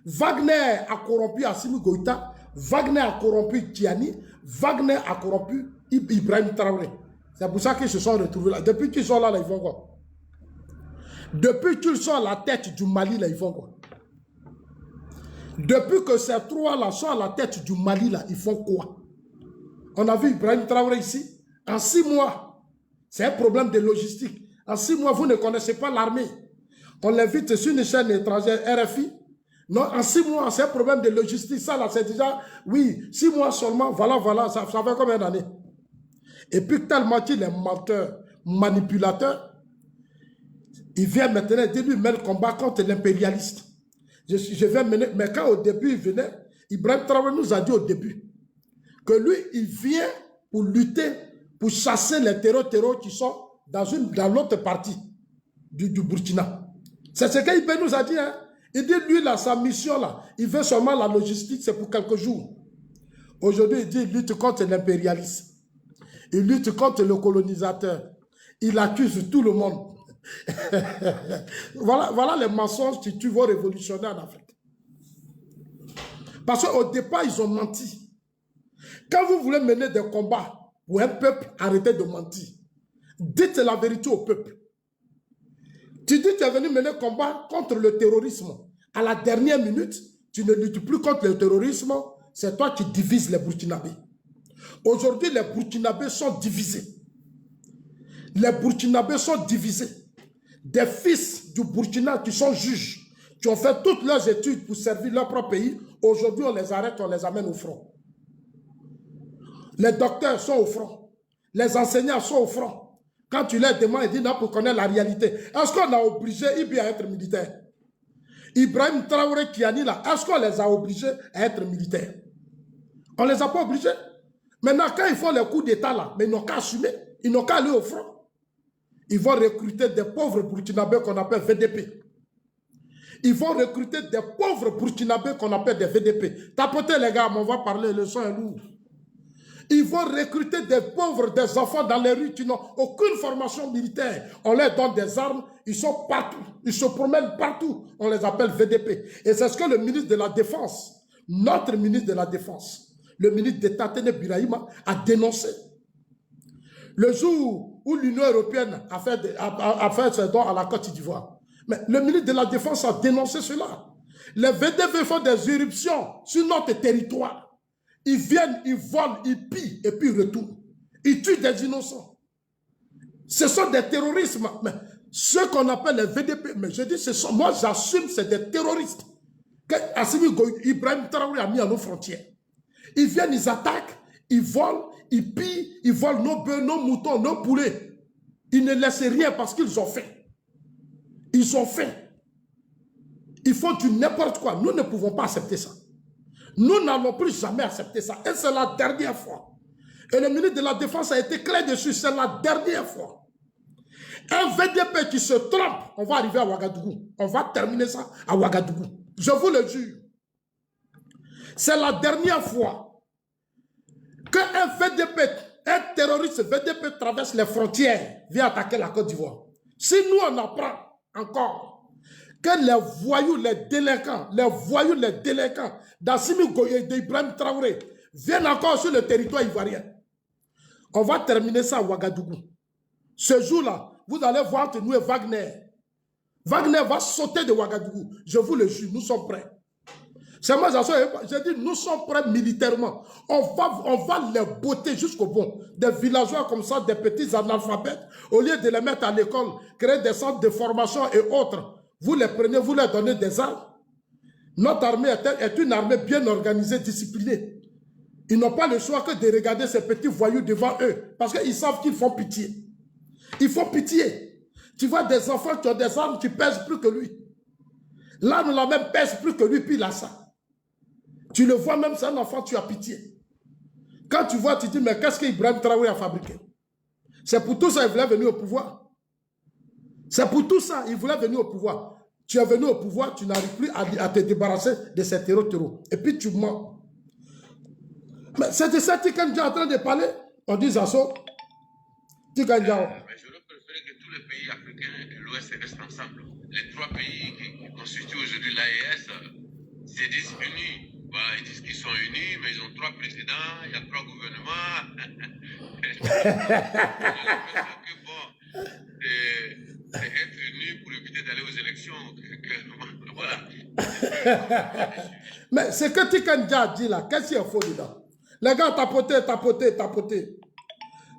Wagner a corrompu Assimi Goïta, Wagner a corrompu Djani, Wagner a corrompu Ibrahim Traoré. C'est pour ça qu'ils se sont retrouvés là. Depuis qu'ils sont là, ils vont quoi? Depuis qu'ils sont à la tête du Mali, là, ils font quoi? Depuis que ces trois-là sont à la tête du Mali, là, ils font quoi? On a vu Ibrahim Traoré ici. En 6 mois, c'est un problème de logistique. En 6 mois, vous ne connaissez pas l'armée. On l'invite sur une chaîne étrangère, RFI. Non, en 6 mois, c'est un problème de logistique. Ça, là, c'est déjà, oui, 6 mois seulement, voilà, ça fait combien d'années? Et puis, tellement qu'il est menteur, manipulateur, il vient maintenant dire lui mène le combat contre l'impérialiste. Je vais mener, mais quand au début il venait, Ibrahim Traoré nous a dit au début que lui, il vient pour lutter, pour chasser les terreaux qui sont dans l'autre partie du Burkina. C'est ce qu'Ibé nous a dit. Hein? Il dit, lui, là, sa mission, là, il veut seulement la logistique, c'est pour quelques jours. Aujourd'hui, il dit, il lutte contre l'impérialisme. Il lutte contre le colonisateur. Il accuse tout le monde. voilà les mensonges qui tuent vos révolutionnaires en Afrique. Parce qu'au départ, ils ont menti. Quand vous voulez mener des combats pour un peuple, arrêtez de mentir. Dites la vérité au peuple. Tu dis que tu es venu mener combat contre le terrorisme. À la dernière minute, tu ne luttes plus contre le terrorisme. C'est toi qui divises les Burkinabés. Aujourd'hui, les Burkinabés sont divisés. Les Burkinabés sont divisés. Des fils du Burkina qui sont juges, qui ont fait toutes leurs études pour servir leur propre pays, aujourd'hui on les arrête, on les amène au front. Les docteurs sont au front. Les enseignants sont au front. Quand tu leur demandes, ils disent non pour connaître la réalité. Est-ce qu'on a obligé Ibi à être militaire? Ibrahim Traoré Kiani là, est-ce qu'on les a obligés à être militaires? On ne les a pas obligés. Maintenant, quand ils font les coups d'État là, mais ils n'ont qu'à assumer, ils n'ont qu'à aller au front. Ils vont recruter des pauvres Burkinabés qu'on appelle VDP. Ils vont recruter des pauvres Burkinabés qu'on appelle des VDP. Tapotez les gars, on va parler, le son est lourd. Ils vont recruter des pauvres, des enfants dans les rues qui n'ont aucune formation militaire. On leur donne des armes, ils sont partout. Ils se promènent partout. On les appelle VDP. Et c'est ce que le ministre de la Défense, notre ministre de la Défense, le ministre d'État Tene Birahima, a dénoncé. Le jour où l'Union européenne a fait ses dons à la Côte d'Ivoire. Mais le ministre de la Défense a dénoncé cela. Les VDP font des éruptions sur notre territoire. Ils viennent, ils volent, ils pillent et puis ils retournent. Ils tuent des innocents. Ce sont des terroristes. Mais ceux qu'on appelle les VDP, mais je dis, moi j'assume, c'est des terroristes. Que Assimi Ibrahim Traoré a mis à nos frontières. Ils viennent, ils attaquent, ils volent, ils pillent, ils volent nos bœufs, nos moutons, nos poulets. Ils ne laissent rien parce qu'ils ont faim. Ils ont faim. Ils font du n'importe quoi. Nous ne pouvons pas accepter ça. Nous n'allons plus jamais accepter ça. Et c'est la dernière fois. Et le ministre de la Défense a été clair dessus. C'est la dernière fois. Un VDP qui se trompe, on va arriver à Ouagadougou. On va terminer ça à Ouagadougou. Je vous le jure. C'est la dernière fois qu'un VDP, un terroriste VDP traverse les frontières, vient attaquer la Côte d'Ivoire. Si nous on apprend encore que les voyous, les délinquants d'Assimi Goïta et d'Ibrahim Traoré viennent encore sur le territoire ivoirien, on va terminer ça à Ouagadougou. Ce jour-là, vous allez voir entre nous et Wagner. Wagner va sauter de Ouagadougou. Je vous le jure, nous sommes prêts. C'est moi, j'ai dit, nous sommes prêts militairement. On va les botter jusqu'au bout. Des villageois comme ça, des petits analphabètes, au lieu de les mettre à l'école, créer des centres de formation et autres, vous les prenez, vous leur donnez des armes. Notre armée est une armée bien organisée, disciplinée. Ils n'ont pas le choix que de regarder ces petits voyous devant eux, parce qu'ils savent qu'ils font pitié. Ils font pitié. Tu vois des enfants qui ont des armes qui pèsent plus que lui. L'arme la même pèse plus que lui, puis il a ça. Tu le vois même, c'est un enfant, tu as pitié. Quand tu vois, tu dis, mais qu'est-ce qu'Ibrahim Traoré a fabriqué? C'est pour tout ça qu'il voulait venir au pouvoir. C'est pour tout ça qu'il voulait venir au pouvoir. Tu es venu au pouvoir, tu n'arrives plus à te débarrasser de ces terreaux. Et puis tu mens. Mais c'est de ça que tu es en train de parler. On dit Zasso. Mais j'aurais préféré que tous les pays africains de l'Ouest restent ensemble. Les trois pays qui constituent aujourd'hui l'AES se disent unis. Voilà, ils disent qu'ils sont unis, mais ils ont trois présidents, il y a trois gouvernements. Que bon, c'est être unis pour éviter d'aller aux élections. Voilà. Mais ce que Tikanja a dit là, qu'est-ce qu'il y a faux dedans? Les gars, tapoter.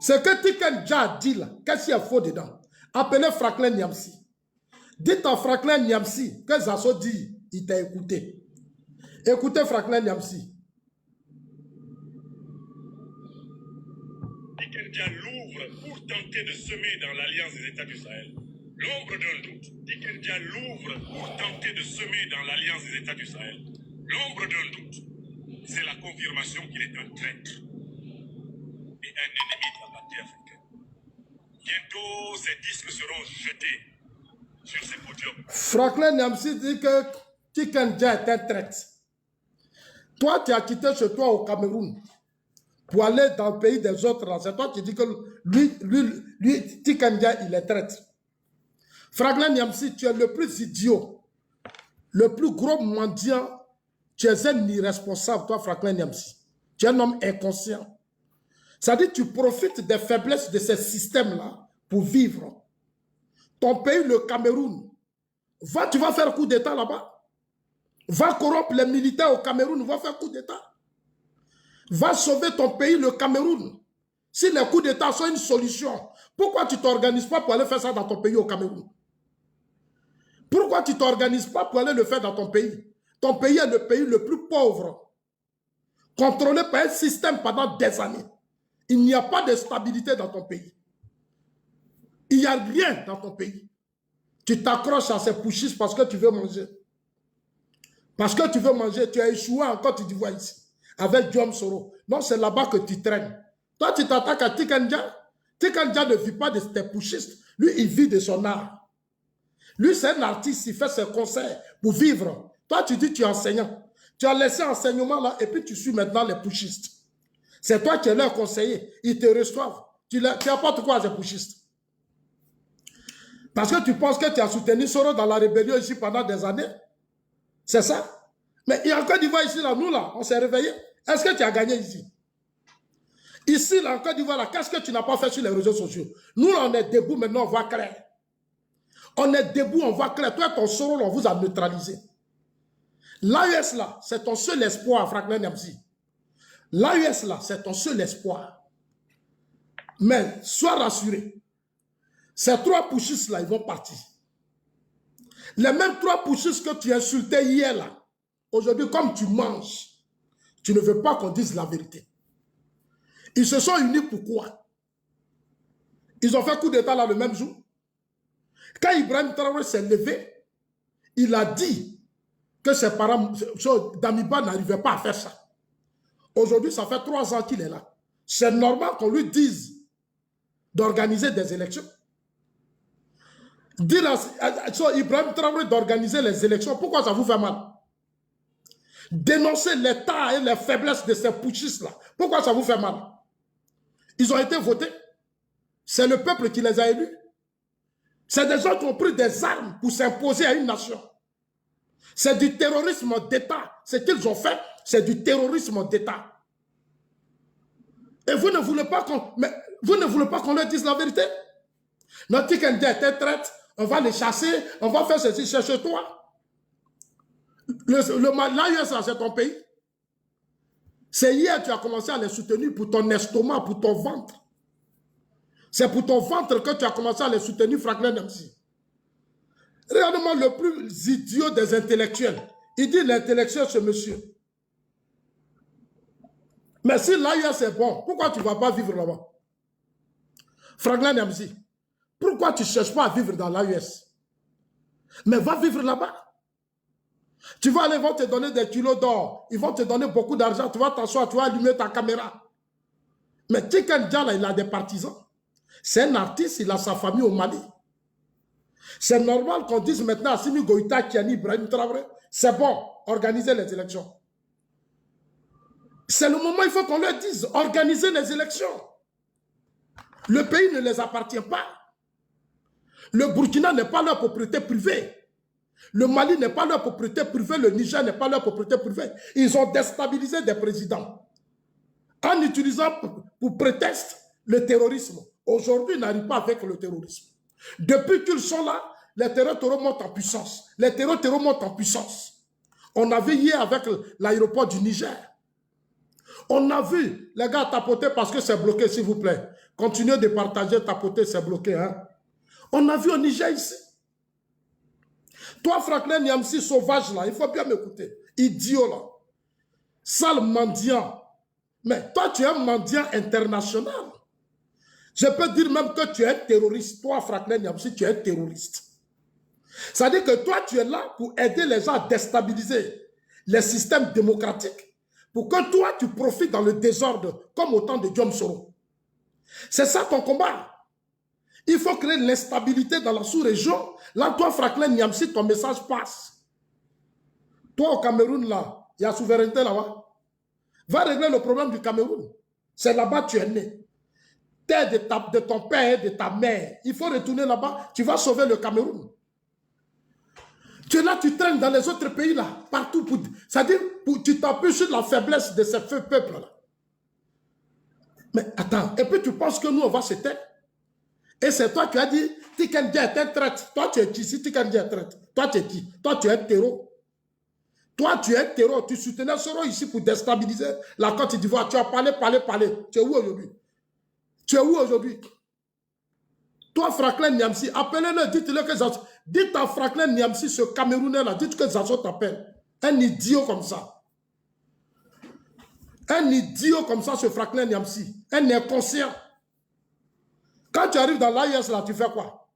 Ce que Tikanja a dit là, qu'est-ce qu'il y a faux dedans? Appelez Franklin Nyamsi. Dites à Franklin Nyamsi que Zasso dit, il t'a écouté. Écoutez Franklin Nyamsi. Tikanja l'ouvre pour tenter de semer dans l'alliance des États du Sahel. L'ombre d'un doute. Tikanja l'ouvre pour tenter de semer dans l'alliance des États du Sahel. L'ombre d'un doute. C'est la confirmation qu'il est un traître et un ennemi de la partie africaine. Bientôt, ces disques seront jetés sur ces podiums. Franklin Nyamsi dit que Tikanja est un traître. Toi, tu as quitté chez toi au Cameroun pour aller dans le pays des autres. C'est toi qui dis que lui Tikanja, il est traître. Franklin Nyamsi, tu es le plus idiot, le plus gros mendiant. Tu es un irresponsable, toi, Franklin Nyamsi. Tu es un homme inconscient. C'est-à-dire que tu profites des faiblesses de ces systèmes-là pour vivre. Ton pays, le Cameroun, tu vas faire coup d'État là-bas. Va corrompre les militaires au Cameroun, va faire coup d'État. Va sauver ton pays, le Cameroun. Si les coups d'État sont une solution, pourquoi tu ne t'organises pas pour aller faire ça dans ton pays au Cameroun? Pourquoi tu ne t'organises pas pour aller le faire dans ton pays? Ton pays est le pays le plus pauvre, contrôlé par un système pendant des années. Il n'y a pas de stabilité dans ton pays. Il n'y a rien dans ton pays. Tu t'accroches à ces pushistes parce que tu veux manger. Parce que tu veux manger, tu as échoué en Côte d'Ivoire ici, avec Diom Soro. Non, c'est là-bas que tu traînes. Toi, tu t'attaques à Tikanja. Tikanja ne vit pas de tes pushistes. Lui, il vit de son art. Lui, c'est un artiste, il fait ses concerts pour vivre. Toi, tu dis tu es enseignant. Tu as laissé enseignement là et puis tu suis maintenant les pushistes. C'est toi qui es leur conseiller. Ils te reçoivent. Tu apportes quoi à ces pushistes? Parce que tu penses que tu as soutenu Soro dans la rébellion ici pendant des années? C'est ça? Mais il y a en Côte d'Ivoire ici, là, nous là, on s'est réveillés. Est-ce que tu as gagné ici? Ici, là, en Côte d'Ivoire, là, qu'est-ce que tu n'as pas fait sur les réseaux sociaux? Nous, là, on est debout, maintenant, on voit clair. On est debout, on voit clair. Toi, ton Soro, on vous a neutralisé. L'AES là, c'est ton seul espoir, Franklin Nyamsi. L'AES là, c'est ton seul espoir. Mais sois rassuré. Ces 3 putschistes là, ils vont partir. Les mêmes 3 putschistes que tu insultais hier là, aujourd'hui, comme tu manges, tu ne veux pas qu'on dise la vérité. Ils se sont unis pourquoi? Ils ont fait coup d'état là le même jour. Quand Ibrahim Traoré s'est levé, il a dit que ses parents, Damiba n'arrivait pas à faire ça. Aujourd'hui, ça fait 3 ans qu'il est là. C'est normal qu'on lui dise d'organiser des élections. Dire à Ibrahim Traoré d'organiser les élections, pourquoi ça vous fait mal? Dénoncer l'état et les faiblesses de ces putschistes-là, pourquoi ça vous fait mal? Ils ont été votés. C'est le peuple qui les a élus. C'est des gens qui ont pris des armes pour s'imposer à une nation. C'est du terrorisme d'État. Ce qu'ils ont fait, c'est du terrorisme d'État. Et vous ne voulez pas qu'on leur dise la vérité? Notre Kenya était traite, on va les chasser, on va faire ceci, cherche-toi. L'AES, c'est ton pays. C'est hier que tu as commencé à les soutenir pour ton estomac, pour ton ventre. C'est pour ton ventre que tu as commencé à les soutenir, Franklin Nyamsi. Regarde-moi le plus idiot des intellectuels. Il dit l'intellectuel, c'est monsieur. Mais si l'AES est bon, pourquoi tu ne vas pas vivre là-bas? Franklin Nyamsi, pourquoi tu ne cherches pas à vivre dans l'AES? Mais va vivre là-bas. Tu vas aller, ils vont te donner des kilos d'or, ils vont te donner beaucoup d'argent, tu vas t'asseoir, tu vas allumer ta caméra. Mais Tiken Jah, il a des partisans. C'est un artiste, il a sa famille au Mali. C'est normal qu'on dise maintenant à Assimi Goïta, Kiani, Ibrahim Traoré, c'est bon, organiser les élections. C'est le moment, il faut qu'on leur dise, organiser les élections. Le pays ne les appartient pas. Le Burkina n'est pas leur propriété privée. Le Mali n'est pas leur propriété privée, le Niger n'est pas leur propriété privée. Ils ont déstabilisé des présidents en utilisant pour prétexte le terrorisme. Aujourd'hui, ils n'arrivent pas avec le terrorisme. Depuis qu'ils sont là, les terroristes montent en puissance. Les terroristes montent en puissance. On a vu hier avec l'aéroport du Niger. On a vu les gars tapoter parce que c'est bloqué, s'il vous plaît. Continuez de partager, tapoter, c'est bloqué. Hein? On a vu au Niger ici. Toi, Franklin Nyamsi, sauvage là, il faut bien m'écouter. Idiot là. Sale mendiant. Mais toi, tu es un mendiant international. Je peux dire même que tu es terroriste. Toi, Franklin Nyamsi, tu es terroriste. C'est-à-dire que toi, tu es là pour aider les gens à déstabiliser les systèmes démocratiques. Pour que toi, tu profites dans le désordre comme au temps de Diom Soro. C'est ça ton combat. Il faut créer l'instabilité dans la sous-région. Là, toi, Franklin Nyamsi, ton message passe. Toi, au Cameroun, là, il y a souveraineté là-bas. Va régler le problème du Cameroun. C'est là-bas que tu es né. Terre de ton père et de ta mère. Il faut retourner là-bas. Tu vas sauver le Cameroun. Tu es là, tu traînes dans les autres pays, là, partout. C'est-à-dire, tu t'appuies sur la faiblesse de ces feux peuples-là. Mais attends, et puis tu penses que nous, on va se taire? Et c'est toi qui as dit, Tiken Jah est un traître. Toi, tu es qui si Tiken Jah est traître? Toi, tu es qui? Toi, tu es un terreau. Toi, tu es un terreau. Tu soutenais Soro ici pour déstabiliser la Côte d'Ivoire. Tu as parlé. Tu es où aujourd'hui? Tu es où aujourd'hui? Toi, Franklin Nyamsi, appelez-le, dites-le que ça... Dites à Franklin Nyamsi, ce Camerounais-là, dites que Zazo t'appelle. Un idiot comme ça. Un idiot comme ça, ce Franklin Nyamsi. Un inconscient. Quand tu arrives dans l'AIS, là, tu fais quoi?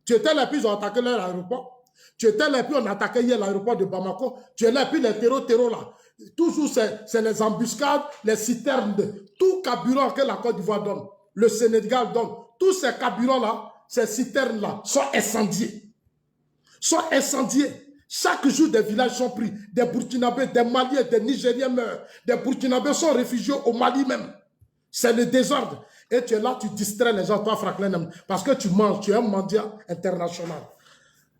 Tu étais là, puis ils ont attaqué l'aéroport. Tu étais là, puis on a attaqué hier l'aéroport de Bamako. Tu es là, puis les terreaux là. Toujours, c'est les embuscades, les citernes, tout carburant que la Côte d'Ivoire donne, le Sénégal donne. Tous ces carburants-là, ces citernes-là, sont incendiés. Sont incendiés. Chaque jour, des villages sont pris. Des Burkinabés, des Maliens, des Nigériens meurent. Des Burkinabés sont réfugiés au Mali même. C'est le désordre. Et tu es là, tu distrais les gens, toi, Franklin, parce que tu manges, tu es un mendiant international.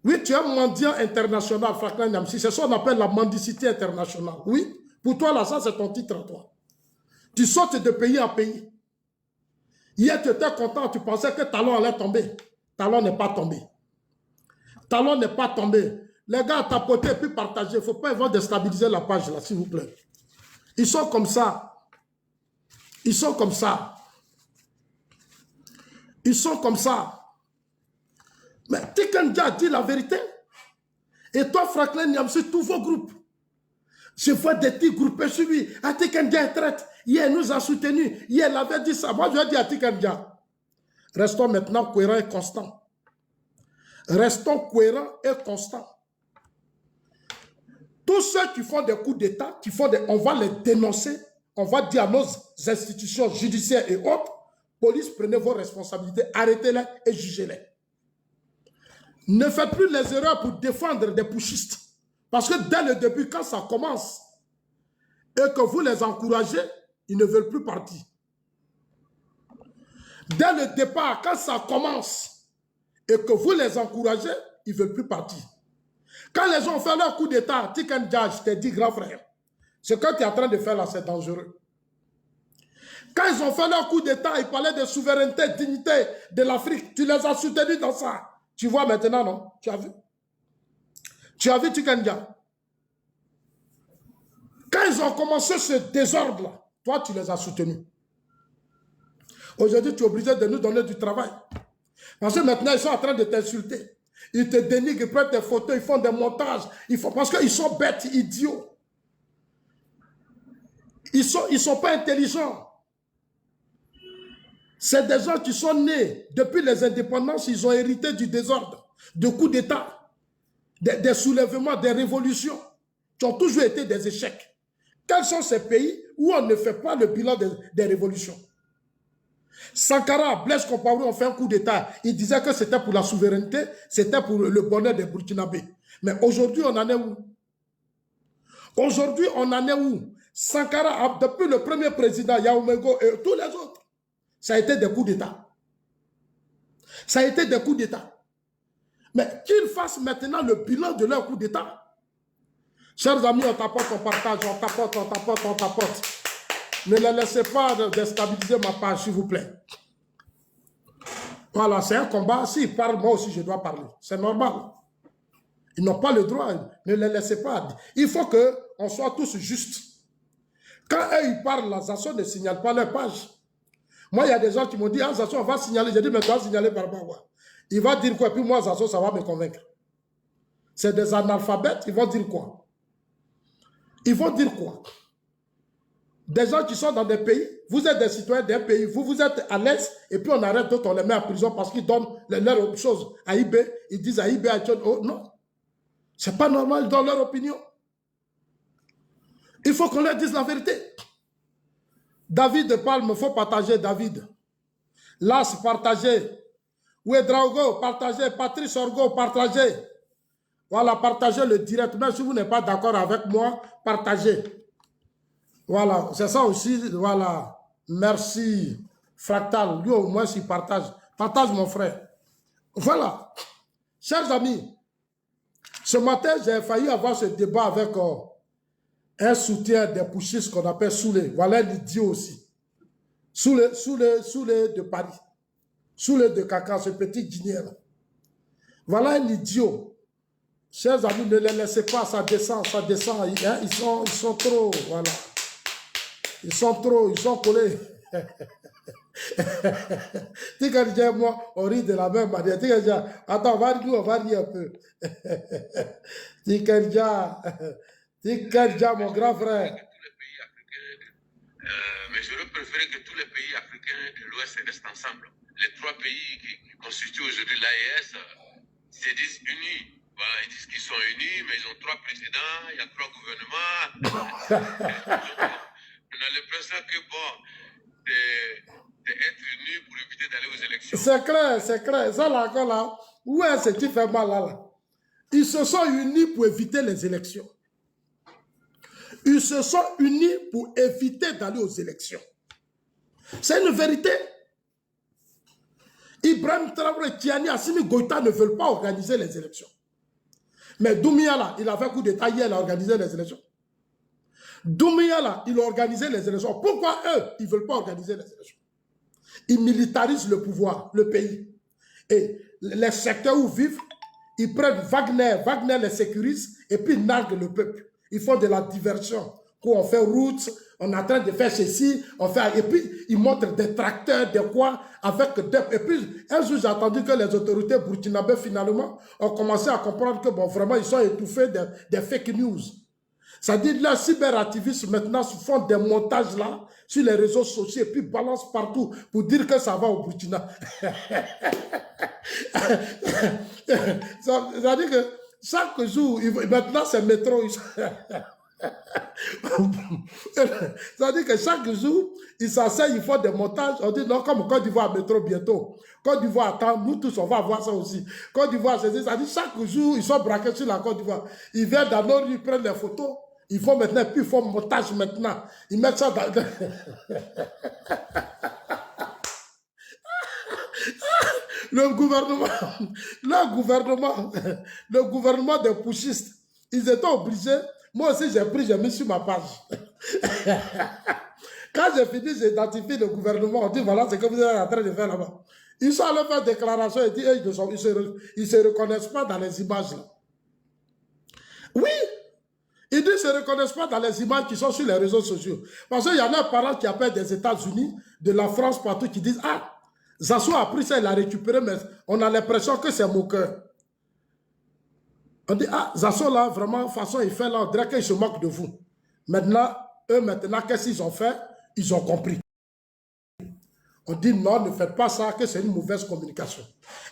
Oui, tu es un mendiant international, Franklin Nyamsi. C'est ça qu'on appelle la mendicité internationale. Oui, pour toi, là, ça, c'est ton titre à toi. Tu sautes de pays en pays. Hier, tu étais content, tu pensais que Talon allait tomber. Talon n'est pas tombé. Talon n'est pas tombé. Les gars, tapotez puis partagez. Il ne faut pas avoir déstabiliser la page là, s'il vous plaît. Ils sont comme ça. Ils sont comme ça. Ils sont comme ça. Mais Tikenja dit la vérité. Et toi, Franklin Nyamsi, tous vos groupes. Je vois des petits groupés sur lui. Tikenja est traite. Hier, il nous a soutenus. Hier, il avait dit ça. Moi, je lui ai dit à Tikenja. Restons maintenant cohérents et constants. Restons cohérents et constants. Tous ceux qui font des coups d'État, on va les dénoncer. On va dire à nos institutions judiciaires et autres, police, prenez vos responsabilités, arrêtez-les et jugez-les. Ne faites plus les erreurs pour défendre des putschistes. Parce que dès le début, quand ça commence, et que vous les encouragez, ils ne veulent plus partir. Dès le départ, quand ça commence, et que vous les encouragez, ils ne veulent plus partir. Quand les gens ont fait leur coup d'État, Tikenja, je t'ai dit, grand frère, ce que tu es en train de faire là, c'est dangereux. Quand ils ont fait leur coup d'État, ils parlaient de souveraineté, de dignité de l'Afrique. Tu les as soutenus dans ça. Tu vois maintenant, non? Tu as vu? Tu as vu Tikenja? Quand ils ont commencé ce désordre-là, toi, tu les as soutenus. Aujourd'hui, tu es obligé de nous donner du travail. Parce que maintenant, ils sont en train de t'insulter. Ils te dénigrent, ils prennent des photos, ils font des montages. Parce qu'ils sont bêtes, idiots. Ils sont pas intelligents. C'est des gens qui sont nés depuis les indépendances, ils ont hérité du désordre, de coups d'État, des soulèvements, des révolutions, qui ont toujours été des échecs. Quels sont ces pays où on ne fait pas le bilan des révolutions? Sankara, Blaise Compaoré ont fait un coup d'État. Ils disaient que c'était pour la souveraineté, c'était pour le bonheur des Burkinabés. Mais aujourd'hui, on en est où? Aujourd'hui, on en est où? Sankara, depuis le premier président, Yaoumego et tous les autres, ça a été des coups d'État. Ça a été des coups d'État. Mais qu'ils fassent maintenant le bilan de leur coup d'État. Chers amis, on tapote, on partage, on tapote, on tapote, on tapote. Ne les laissez pas déstabiliser ma page, s'il vous plaît. Voilà, c'est un combat. S'ils parlent, moi aussi, je dois parler. C'est normal. Ils n'ont pas le droit. Ne les laissez pas. Il faut qu'on soit tous justes. Quand eux, ils parlent, la Zasson ne signale pas leur page. Moi, il y a des gens qui m'ont dit, ah, Zasson, on va signaler. J'ai dit, mais tu vas signaler par rapport à quoi? Il va dire quoi? Et puis moi, Zasson, ça va me convaincre. C'est des analphabètes, ils vont dire quoi? Ils vont dire quoi? Des gens qui sont dans des pays, vous êtes des citoyens d'un pays, vous êtes à l'aise, et puis on arrête d'autres, on les met en prison parce qu'ils donnent leurs choses à IB, ils disent à IB, oh non. C'est pas normal, ils donnent leur opinion. Il faut qu'on leur dise la vérité. David Palme, il faut partager David. Las, partagez. Ouedraogo, partagez. Patrice Orgo, partagez. Voilà, partagez le direct. Même si vous n'êtes pas d'accord avec moi, partagez. Voilà, c'est ça aussi. Voilà. Merci. Fractal, lui au moins s'il partage. Partage mon frère. Voilà. Chers amis, ce matin, j'ai failli avoir ce débat avec un soutien des putschistes qu'on appelle Soulé. Voilà un idiot aussi. Soulé de Paris. Soulé de Caca, ce petit dîner là. Voilà un idiot. Chers amis, ne les laissez pas, ça descend, ça descend. Hein, ils sont trop, voilà. Ils sont collés. Tikenja, moi, on rit de la même manière. Tikenja, attends, on va rire un peu. Tikenja, mon grand frère. Mais j'aurais préféré que tous les pays africains de l'Ouest restent ensemble. Les trois pays qui constituent aujourd'hui l'AES se disent unis. Voilà, ils disent qu'ils sont unis, mais ils ont trois présidents, il y a trois gouvernements. On a l'impression que, bon, d'être unis pour éviter d'aller aux élections. C'est clair. Ça, là, encore là, où est-ce qui fait mal là? Ils se sont unis pour éviter les élections. Ils se sont unis pour éviter d'aller aux élections. C'est une vérité. Ibrahim Traoré, Tiani, Assimi Goïta ne veulent pas organiser les élections. Mais Doumbouya, là, il a fait un coup d'État hier, il a organisé les élections. Doumbouya, là, il a organisé les élections. Pourquoi eux, ils ne veulent pas organiser les élections? Ils militarisent le pouvoir, le pays. Et les secteurs où vivent, ils prennent Wagner, Wagner les sécurise et puis ils narguent le peuple. Ils font de la diversion. Quand on fait route, on est en train de faire ceci, on fait, et puis ils montrent des tracteurs, des quoi, avec des... Et puis un jour j'ai entendu que les autorités burkinabées finalement ont commencé à comprendre que bon, vraiment ils sont étouffés des fake news. C'est-à-dire les cyberactivistes maintenant font des montages là sur les réseaux sociaux et puis balancent partout pour dire que ça va au Burkina. C'est-à-dire que chaque jour, maintenant c'est métro. C'est-à-dire que chaque jour, ils s'asseyent, ils font des montages. On dit non, comme Côte d'Ivoire métro bientôt. Côte d'Ivoire attend, nous tous on va voir ça aussi. Côte d'Ivoire, c'est-à-dire chaque jour, ils sont braqués sur la Côte d'Ivoire. Ils viennent dans nos rues, ils prennent des photos. Ils font maintenant, puis ils font montage maintenant. Ils mettent ça dans... Le gouvernement des pushistes, ils étaient obligés. Moi aussi, j'ai mis sur ma page. Quand j'ai fini, j'ai identifié le gouvernement. On dit, voilà ce que vous êtes en train de faire là-bas. Ils sont allés faire déclaration et disent, ils ne se reconnaissent pas dans les images là. Oui, ils disent qu'ils ne se reconnaissent pas dans les images qui sont sur les réseaux sociaux. Parce qu'il y en a un parent qui appelle des États-Unis, de la France, partout, qui disent, ah, Zasso a pris ça, il l'a récupéré, mais on a l'impression que c'est moqueur. On dit, ah, Zasso là, vraiment, de toute façon, il fait là, on dirait qu'il se moque de vous. Maintenant, eux, qu'est-ce qu'ils ont fait? Ils ont compris. On dit, non, ne faites pas ça, que c'est une mauvaise communication.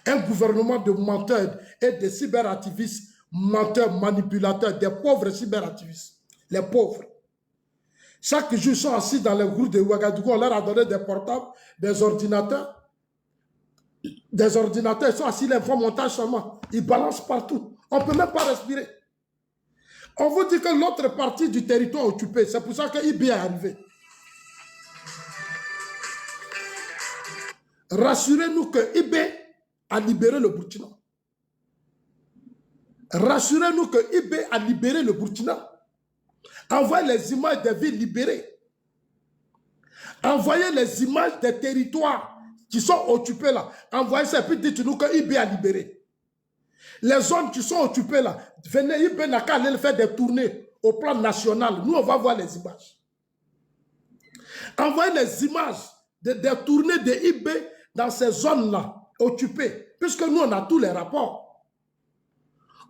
Un gouvernement de menteurs et de cyberactivistes, menteurs, manipulateurs, des pauvres cyberactivistes, les pauvres. Chaque jour, ils sont assis dans les groupes de Ouagadougou, on leur a donné des portables, des ordinateurs. Des ordinateurs, ils sont assis, ils font montage seulement. Ils balancent partout. On ne peut même pas respirer. On vous dit que l'autre partie du territoire est occupée. C'est pour ça que IB est arrivé. Rassurez-nous que IB a libéré le Burkina. Rassurez-nous que IB a libéré le Burkina. Envoyez les images des villes libérées. Envoyez les images des territoires qui sont occupés là. Envoyez ça et puis dites-nous que IB a libéré. Les zones qui sont occupées là, venez, IB n'a qu'à aller faire des tournées au plan national. Nous, on va voir les images. Envoyez les images des tournées de IB dans ces zones-là occupées. Puisque nous, on a tous les rapports.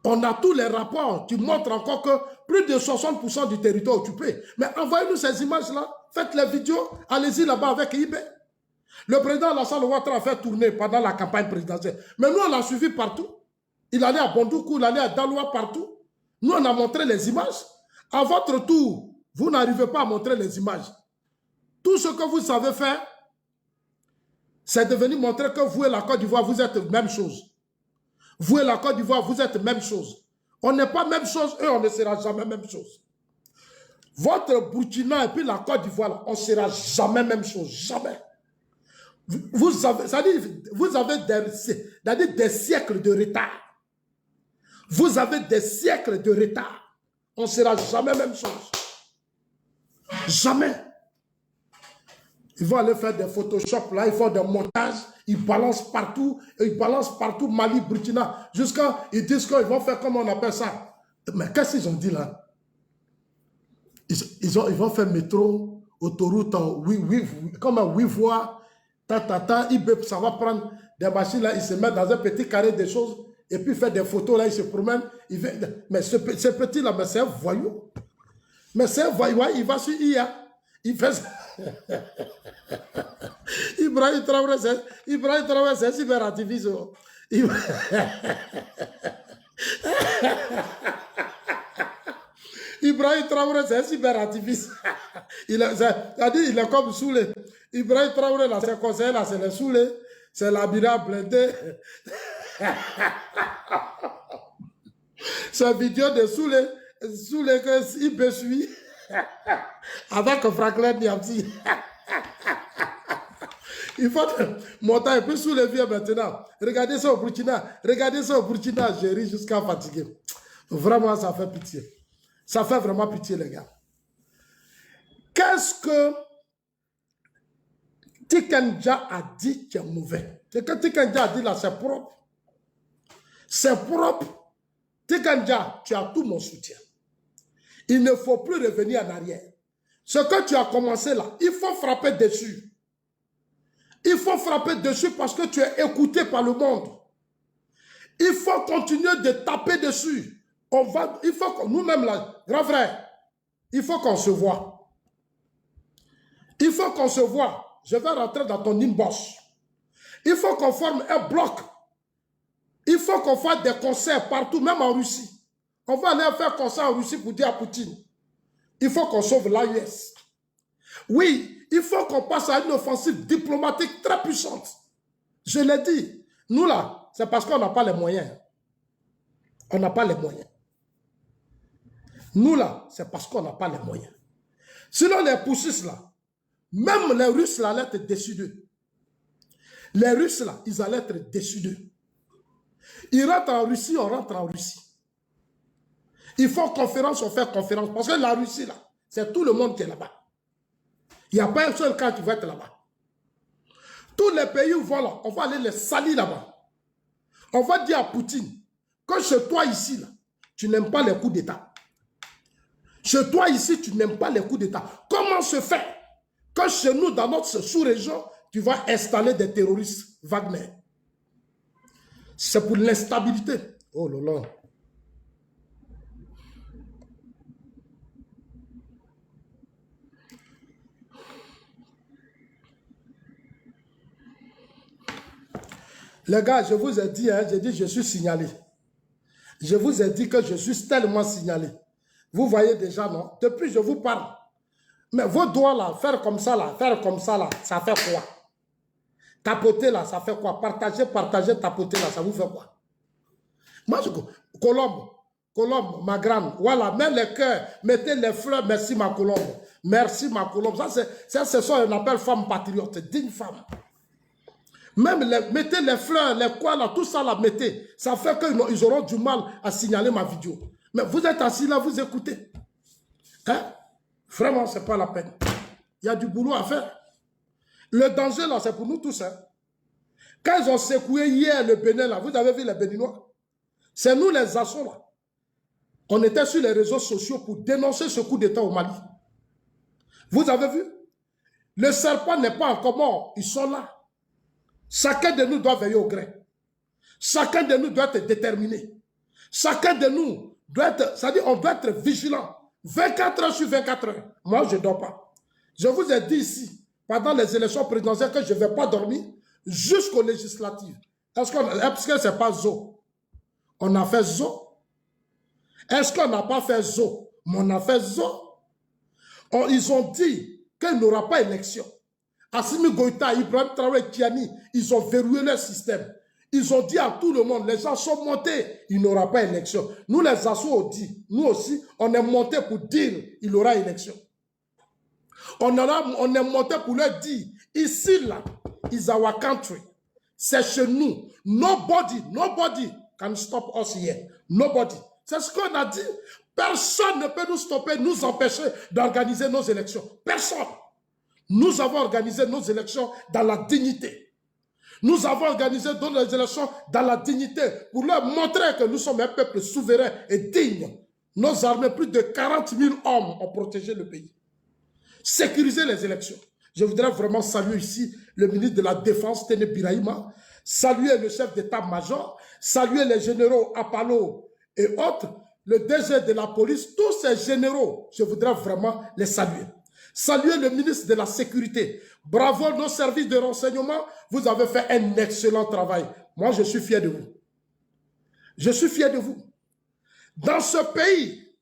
On a tous les rapports qui montrent encore que plus de 60% du territoire est occupé. Mais envoyez-nous ces images-là. Faites les vidéos. Allez-y là-bas avec IB. Le président Alassane Ouattara a fait tourner pendant la campagne présidentielle. Mais nous, on l'a suivi partout. Il allait à Bondoukou, il allait à Daloa, partout. Nous, on a montré les images. À votre tour, vous n'arrivez pas à montrer les images. Tout ce que vous savez faire, c'est de venir montrer que vous et la Côte d'Ivoire, vous êtes même chose. Vous et la Côte d'Ivoire, vous êtes même chose. On n'est pas même chose, eux, on ne sera jamais même chose. Votre Burkina et puis la Côte d'Ivoire, on ne sera jamais même chose. Jamais. Vous avez des siècles de retard. Vous avez des siècles de retard. On ne sera jamais même chose. Jamais. Ils vont aller faire des Photoshop là, ils font des montages, ils balancent partout, Mali, Burkina, jusqu'à ils disent qu'ils vont faire comment on appelle ça. Mais qu'est-ce qu'ils ont dit là? Ils vont faire métro, autoroute, comme un 8 voies. Ça va prendre des machines là, il se met dans un petit carré de choses et puis fait des photos là, il se promène. Mais ce petit là, c'est un voyou. Mais c'est un voyou, il va sur IA. Il fait ça. Ibrahim Traoré, c'est un cyberactiviste. Ibrahim Traoré, c'est un cyberactiviste. Il est comme Soulé. Ibrahim Traoré, là, c'est conseiller, là, c'est le Soulé. C'est l'Abira blindé. C'est une vidéo de Soulé que IB suit. Avec Franklin Niamsi. Il faut monter un peu sous les vieux maintenant. Regardez ça au Burkina. J'ai ri jusqu'à fatiguer. Vraiment, ça fait pitié. Ça fait vraiment pitié, les gars. Qu'est-ce que Tiken Jah a dit qui est mauvais? Ce que Tiken Jah a dit là, c'est propre. C'est propre. Tikanja, tu as tout mon soutien. Il ne faut plus revenir en arrière. Ce que tu as commencé là, il faut frapper dessus. Il faut frapper dessus parce que tu es écouté par le monde. Il faut continuer de taper dessus. Il faut que nous-mêmes là, grand frère, il faut qu'on se voit. Il faut qu'on se voit. Je vais rentrer dans ton inbox. Il faut qu'on forme un bloc. Il faut qu'on fasse des concerts partout, même en Russie. On va aller faire un concert en Russie pour dire à Poutine. Il faut qu'on sauve l'AES. Oui, il faut qu'on passe à une offensive diplomatique très puissante. Je l'ai dit. Nous là, c'est parce qu'on n'a pas les moyens. On n'a pas les moyens. Nous là, c'est parce qu'on n'a pas les moyens. Sinon les poussistes là, même les Russes là allaient être déçus d'eux. Les Russes là, ils allaient être déçus d'eux. Ils rentrent en Russie, on rentre en Russie. Ils font conférence, on fait conférence. Parce que la Russie là, c'est tout le monde qui est là-bas. Il n'y a pas un seul cas qui va être là-bas. Tous les pays où voilà, on va aller les salir là-bas. On va dire à Poutine que chez toi ici, là, tu n'aimes pas les coups d'État. Chez toi ici, tu n'aimes pas les coups d'État. Comment se fait que chez nous, dans notre sous-région, tu vas installer des terroristes Wagner? C'est pour l'instabilité. Oh là là. Les gars, je vous ai dit, hein, j'ai dit je suis signalé. Je vous ai dit que je suis tellement signalé. Vous voyez déjà, non? Depuis, je vous parle. Mais vos doigts là, faire comme ça là, ça fait quoi? Tapoter là, ça fait quoi? Partager, tapoter là, ça vous fait quoi? Moi, je... Colombe, ma grande, voilà, mets les cœurs, mettez les fleurs, merci ma Colombe. Merci ma Colombe. Ça, c'est ça, on appelle femme patriote, digne femme. Même mettez les fleurs, les quoi là, tout ça là, mettez. Ça fait qu'ils auront du mal à signaler ma vidéo. Mais vous êtes assis là, vous écoutez. Hein? Vraiment, ce n'est pas la peine. Il y a du boulot à faire. Le danger là, c'est pour nous tous. Hein? Quand ils ont secoué hier le Bénin là, vous avez vu les Béninois? C'est nous les assauts là. On était sur les réseaux sociaux pour dénoncer ce coup d'État au Mali. Vous avez vu? Le serpent n'est pas encore mort. Ils sont là. Chacun de nous doit veiller au grain. Chacun de nous doit être déterminé. Chacun de nous doit être, c'est-à-dire on doit être vigilant. 24 heures sur 24 heures. Moi, je ne dors pas. Je vous ai dit ici, pendant les élections présidentielles, que je ne vais pas dormir jusqu'aux législatives. Est-ce que ce n'est pas zo? On a fait zo. Est-ce qu'on n'a pas fait zo? Mais on a fait zo. Ils ont dit qu'il n'y aura pas élection. Assimi Goïta, Ibrahim Traoré, Tiani, ils ont verrouillé leur système. Ils ont dit à tout le monde, les gens sont montés, il n'y aura pas élection. Nous, les assos, on dit, nous aussi, on est montés pour dire il y aura élection. On est montés pour leur dire, ici, là, is our country. C'est chez nous. Nobody can stop us here. Nobody. C'est ce qu'on a dit. Personne ne peut nous stopper, nous empêcher d'organiser nos élections. Personne. Nous avons organisé nos élections dans la dignité. Nous avons organisé nos élections dans la dignité pour leur montrer que nous sommes un peuple souverain et digne. Nos armées, plus de 40 000 hommes ont protégé le pays. Sécuriser les élections. Je voudrais vraiment saluer ici le ministre de la Défense, Téné Birahima, saluer le chef d'état-major, saluer les généraux Apalo et autres, le DG de la police, tous ces généraux, je voudrais vraiment les saluer. Saluer le ministre de la Sécurité. Bravo nos services de renseignement. Vous avez fait un excellent travail. Moi, je suis fier de vous. Je suis fier de vous. Dans ce pays,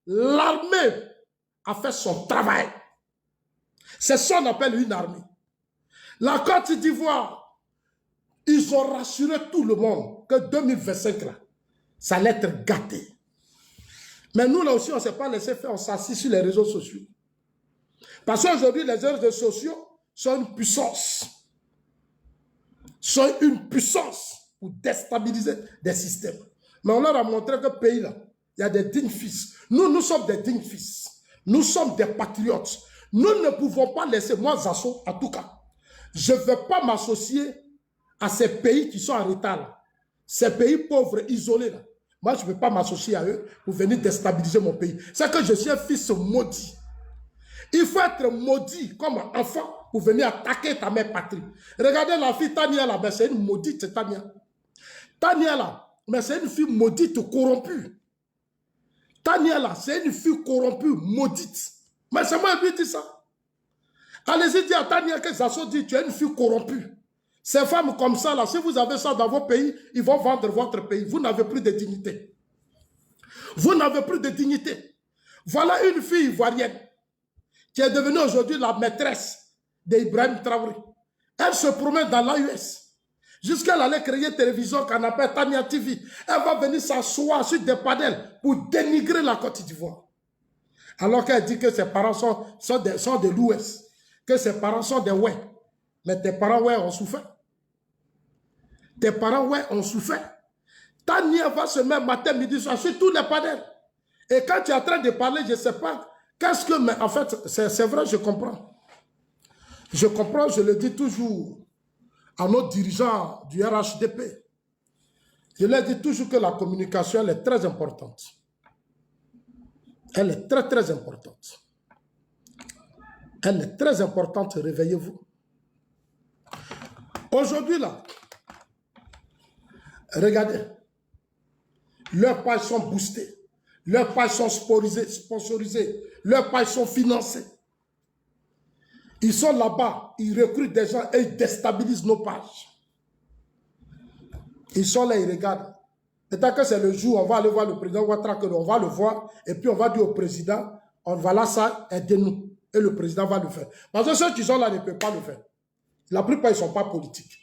l'armée a fait son travail. C'est ça qu'on appelle une armée. La Côte d'Ivoire, ils ont rassuré tout le monde que 2025, là, ça allait être gâté. Mais nous, là aussi, on ne s'est pas laissé faire. On s'assit sur les réseaux sociaux. Parce qu'aujourd'hui, les réseaux sociaux sont une puissance. Sont une puissance pour déstabiliser des systèmes. Mais on leur a montré que le pays, là, il y a des dignes fils. Nous sommes des dignes fils. Nous sommes des patriotes. Nous ne pouvons pas laisser, moi, Zasso, en tout cas, je ne veux pas m'associer à ces pays qui sont en retard. ces pays pauvres, isolés, là, moi, je ne peux pas m'associer à eux pour venir déstabiliser mon pays. C'est que je suis un fils maudit. Il faut être maudit comme enfant pour venir attaquer ta mère patrie. Regardez la fille Tania là, c'est une maudite Tania. Tania là, mais c'est une fille maudite corrompue. Tania là, c'est une fille corrompue, maudite. Mais c'est moi qui lui dis ça. Allez-y dire à Tania que Zasso dit, tu es une fille corrompue. Ces femmes comme ça là, si vous avez ça dans vos pays, ils vont vendre votre pays. Vous n'avez plus de dignité. Vous n'avez plus de dignité. Voilà une fille ivoirienne qui est devenue aujourd'hui la maîtresse d'Ibrahim Traoré. Elle se promène dans l'AUS. Jusqu'à elle allait créer une télévision qu'on appelle Tania TV. Elle va venir s'asseoir sur des panels pour dénigrer la Côte d'Ivoire. Alors qu'elle dit que ses parents sont de l'Ouest, que ses parents sont des ouais. Mais tes parents ouais ont souffert. Tes parents ouais ont souffert. Tania va se mettre matin, midi, soir sur tous les panels. Et quand tu es en train de parler, je ne sais pas, qu'est-ce que... Mais en fait, c'est vrai, je comprends. Je comprends, je le dis toujours à nos dirigeants du RHDP. Je leur dis toujours que la communication, elle est très importante. Elle est très, très importante. Elle est très importante, réveillez-vous. Aujourd'hui, là, regardez, leurs pages sont boostées, leurs pages sont sponsorisées, leurs pages sont financées. Ils sont là-bas, ils recrutent des gens et ils déstabilisent nos pages. Ils sont là, ils regardent. Et tant que c'est le jour, on va aller voir le président Ouattara, on va le voir, et puis on va dire au président, on va là, ça, aidez-nous. Et le président va le faire. Parce que ceux qui sont là ne peuvent pas le faire. La plupart, ils ne sont pas politiques.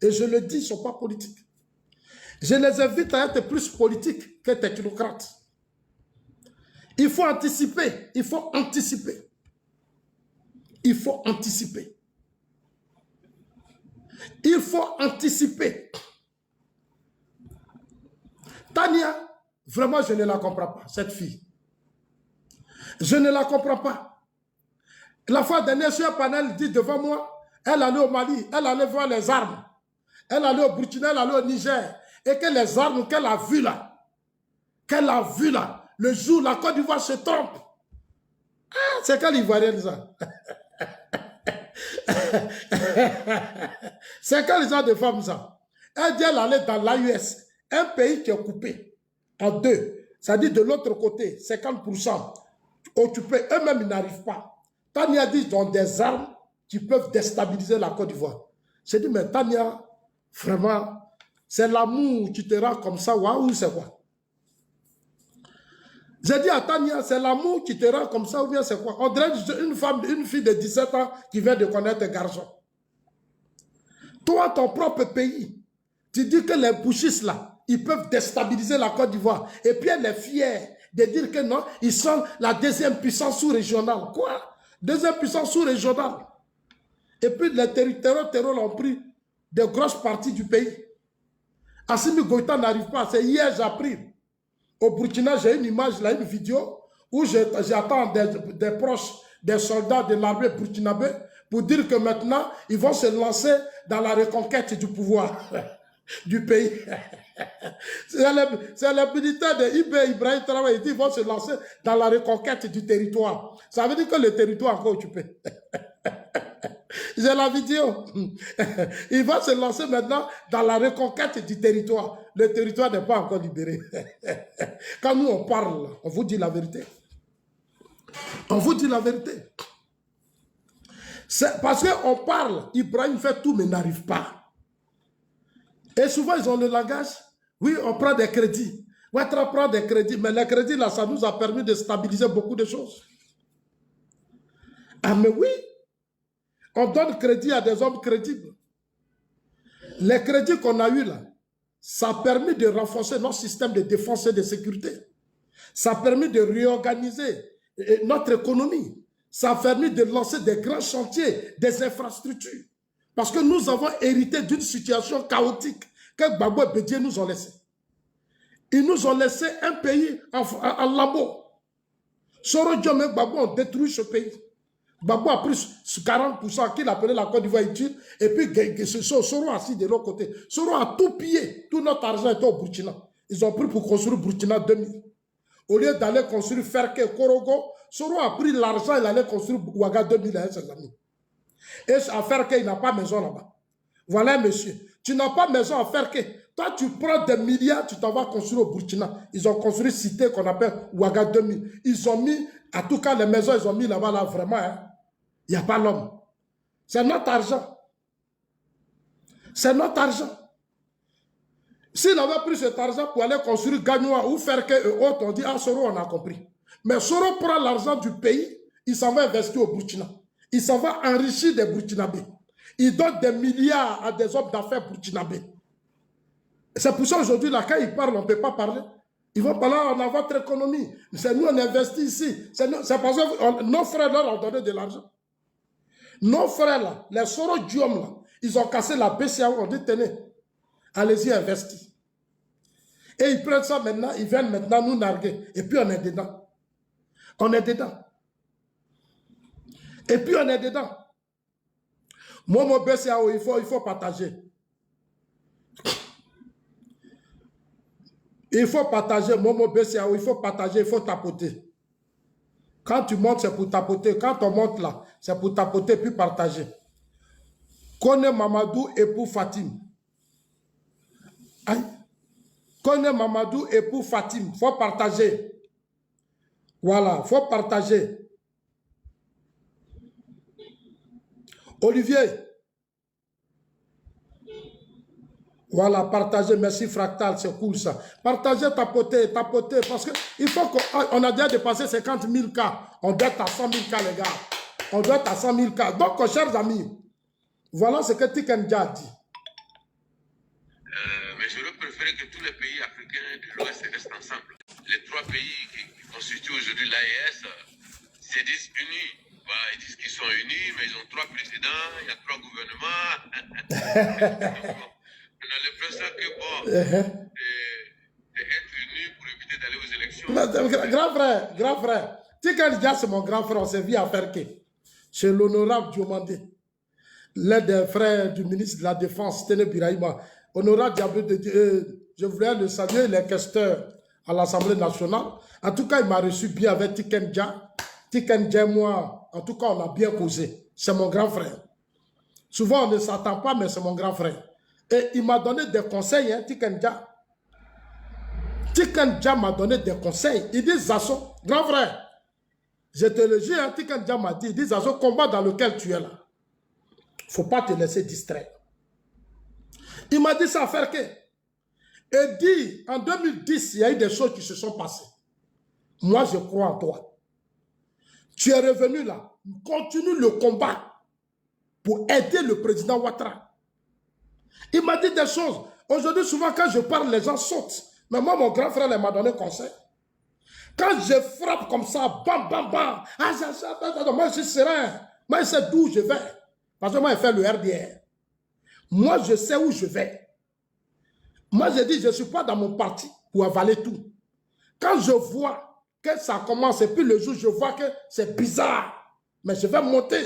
Et je le dis, ils ne sont pas politiques. Je les invite à être plus politiques que technocrates. Il faut anticiper. Il faut anticiper. Il faut anticiper. Il faut anticiper. Tania, vraiment, je ne la comprends pas, cette fille. Je ne la comprends pas. La fois dernière, sur un panel, dit devant moi, elle allait au Mali, elle allait voir les armes. Elle allait au Burkina, elle allait au Niger. Et que les armes qu'elle a vues là, le jour où la Côte d'Ivoire se trompe. Ah, c'est quelle Ivoirienne ça? C'est quel genre de femme ça? Elle dit elle allait dans l'AUS, un pays qui est coupé en deux. Ça dit de l'autre côté, 50% occupé, eux-mêmes ils n'arrivent pas. Tania dit qu'ils ont des armes qui peuvent déstabiliser la Côte d'Ivoire. J'ai dit, mais Tania, vraiment, c'est l'amour qui te rend comme ça, ou c'est quoi? J'ai dit à Tania, c'est l'amour qui te rend comme ça, ou bien c'est quoi? On dirait une fille de 17 ans qui vient de connaître un garçon. Toi, ton propre pays, tu dis que les bouchistes là, ils peuvent déstabiliser la Côte d'Ivoire. Et puis elle est fière de dire que non, ils sont la deuxième puissance sous-régionale. Quoi? Deuxième puissance sous-régionale. Et puis les terroristes ont pris de grosses parties du pays. Assimi Goïta n'arrive pas. C'est hier j'ai appris. Au Burkina, j'ai une image, là, une vidéo, où j'attends des proches, des soldats de l'armée burkinabé, pour dire que maintenant, ils vont se lancer dans la reconquête du pouvoir du pays. C'est les militaires de Ibrahim Traoré, ils vont se lancer dans la reconquête du territoire. Ça veut dire que le territoire est encore occupé. J'ai la vidéo. Il va se lancer maintenant dans la reconquête du territoire. Le territoire n'est pas encore libéré. Quand nous on parle, on vous dit la vérité. On vous dit la vérité. Parce qu'on parle, Ibrahim fait tout mais n'arrive pas. Et souvent ils ont le langage, oui on prend des crédits. Ouattara prend des crédits, mais les crédits là, ça nous a permis de stabiliser beaucoup de choses. Ah mais oui, on donne crédit à des hommes crédibles. Les crédits qu'on a eus là, ça a permis de renforcer notre système de défense et de sécurité. Ça a permis de réorganiser notre économie. Ça a permis de lancer des grands chantiers, des infrastructures. Parce que nous avons hérité d'une situation chaotique que Gbagbo et Bédié nous ont laissé. Ils nous ont laissé un pays en lambeaux. Soro Diome et Gbagbo ont détruit ce pays. Gbagbo a pris 40% qu'il appelait la Côte d'Ivoire utile, et puis Soro assis de l'autre côté. Soro a tout pillé, tout notre argent était au Burkina. Ils ont pris pour construire Burkina 2000. Au lieu d'aller construire Ferke, Korogo, Soro a pris l'argent, il allait construire Ouaga 2000 avec ses amis. Et à Ferke, il n'a pas maison là-bas. Voilà, monsieur. Tu n'as pas maison à Ferke. Toi, tu prends des milliards, tu t'en vas construire au Burkina. Ils ont construit une cité qu'on appelle Ouaga 2000. Ils ont mis, en tout cas, les maisons, ils ont mis là-bas, là, vraiment, hein. Il n'y a pas l'homme. C'est notre argent. C'est notre argent. S'il avait pris cet argent pour aller construire Gagnoua ou Ferke et autres, on dit, ah, Soro, on a compris. Mais Soro prend l'argent du pays, il s'en va investir au Burkina. Il s'en va enrichir des Burkinabés. Il donne des milliards à des hommes d'affaires burkinabés. C'est pour ça aujourd'hui, là, quand ils parlent, on ne peut pas parler. Ils vont parler, on a votre économie. C'est nous, on investit ici. C'est parce que nos frères là ont donné de l'argent. Nos frères là, les Soro Diom là, ils ont cassé la BCAO, on dit, tenez, allez-y, investir. Et ils prennent ça maintenant, ils viennent maintenant nous narguer. Et puis on est dedans. On est dedans. Et puis on est dedans. Moi, mon BCAO, il faut partager. Il faut partager, Momo BCAO, il faut partager, il faut tapoter. Quand tu montes, c'est pour tapoter. Quand on monte là, c'est pour tapoter puis partager. Kone Mamadou et pour Fatim. Aïe. Kone Mamadou et pour Fatim. Il faut partager. Voilà, il faut partager. Olivier. Voilà, partagez, merci Fractal, c'est cool ça. Partagez, tapotez, tapotez, parce qu'il faut qu'on a déjà dépassé 50 000 cas. On doit être à 100 000 cas, les gars. On doit être à 100 000 cas. Donc, chers amis, voilà ce que Tikendja a dit. Mais j'aurais préféré que tous les pays africains de l'Ouest restent ensemble. Les trois pays qui constituent aujourd'hui l'AES se disent unis. Voilà, ils disent qu'ils sont unis, mais ils ont 3 présidents, il y a 3 gouvernements. On a l'impression que, bon, d'être unis pour éviter d'aller aux élections. Grand frère, Tikendja, c'est mon grand frère, on s'est vu à Ferke. Chez l'honorable Diomandé, l'un des frères du ministre de la Défense, Téné Biraïma. Honorable Diabé, je voulais le saluer, il est questeur à l'Assemblée nationale. En tout cas, il m'a reçu bien avec Tikendja. Tikendja et moi, en tout cas, on a bien causé. C'est mon grand frère. Souvent, on ne s'attend pas, mais c'est mon grand frère. Et il m'a donné des conseils, hein, Tikendja. Tikendja m'a donné des conseils. Il dit, Zasso, grand frère, je te le dis, hein, Tikendja m'a dit, il dit, Zasso, combat dans lequel tu es là. Il ne faut pas te laisser distraire. Il m'a dit ça à Ferke. Et dit, en 2010, il y a eu des choses qui se sont passées. Moi, je crois en toi. Tu es revenu là. Continue le combat pour aider le président Ouattara. Il m'a dit des choses. Aujourd'hui, souvent, quand je parle, les gens sautent. Mais moi, mon grand frère, il m'a donné conseil. Quand je frappe comme ça, bam, bam, bam, moi, je suis serein. Moi, je sais d'où je vais. Parce que moi, je fais le RDR. Moi, je sais où je vais. Moi, je dis, je ne suis pas dans mon parti pour avaler tout. Quand je vois que ça commence, et puis le jour, je vois que c'est bizarre, mais je vais monter.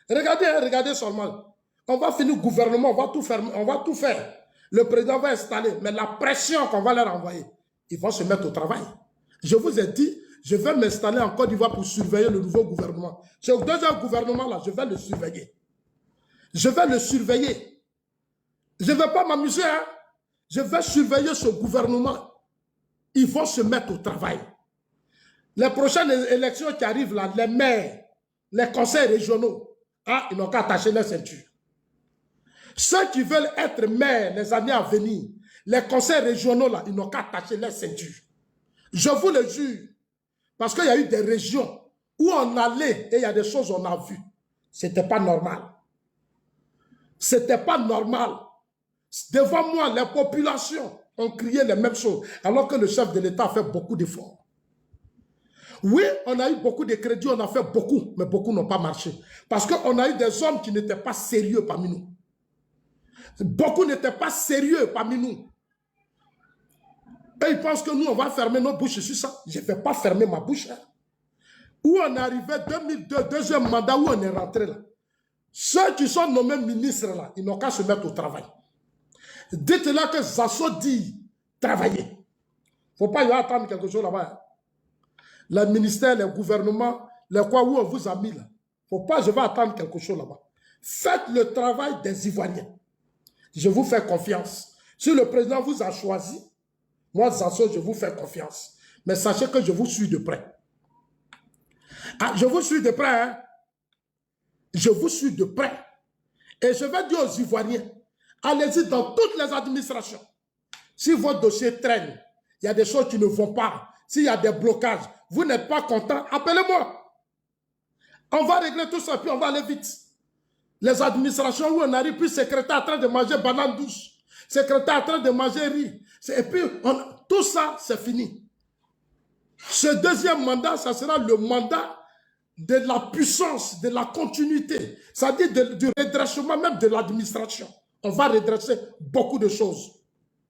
Regardez, regardez seulement. On va finir le gouvernement, on va tout faire. On va tout faire. Le président va installer, mais la pression qu'on va leur envoyer, ils vont se mettre au travail. Je vous ai dit, je vais m'installer en Côte d'Ivoire pour surveiller le nouveau gouvernement. Ce deuxième gouvernement-là, je vais le surveiller. Je vais le surveiller. Je ne vais pas m'amuser, hein. Je vais surveiller ce gouvernement. Ils vont se mettre au travail. Les prochaines élections qui arrivent là, les maires, les conseils régionaux, ah, ils n'ont qu'à attacher leur ceinture. Ceux qui veulent être maires les années à venir, les conseils régionaux là, ils n'ont qu'à attacher leur ceinture. Je vous le jure. Parce qu'il y a eu des régions où on allait et il y a des choses qu'on a vues. Ce n'était pas normal. Ce n'était pas normal. Devant moi, les populations ont crié les mêmes choses, alors que le chef de l'État a fait beaucoup d'efforts. Oui, on a eu beaucoup de crédits, on a fait beaucoup, mais beaucoup n'ont pas marché. Parce qu'on a eu des hommes qui n'étaient pas sérieux parmi nous. Beaucoup n'étaient pas sérieux parmi nous. Et ils pensent que nous, on va fermer nos bouches sur ça. Je ne vais pas fermer ma bouche. Hein. où on est arrivé 2002, deuxième mandat, où on est rentré là. Ceux qui sont nommés ministres là, ils n'ont qu'à se mettre au travail. Dites-leur que Zasso dit travailler. Il ne faut pas y attendre quelque chose là-bas. Les ministères, les gouvernements, les quoi où on vous a mis là. Il ne faut pas, je vais attendre quelque chose là-bas. Faites le travail des Ivoiriens. Je vous fais confiance. Si le président vous a choisi, moi, Zasso, je vous fais confiance. Mais sachez que je vous suis de près. Ah, je vous suis de près, hein? Je vous suis de près. Et je vais dire aux Ivoiriens, allez-y dans toutes les administrations. Si votre dossier traîne, il y a des choses qui ne vont pas, s'il y a des blocages, vous n'êtes pas content, appelez-moi. On va régler tout ça, puis on va aller vite. Les administrations où on arrive, puis secrétaire en train de manger banane douce, secrétaire en train de manger riz, et puis tout ça, c'est fini. Ce deuxième mandat, ça sera le mandat de la puissance, de la continuité, c'est-à-dire du redressement même de l'administration. On va redresser beaucoup de choses.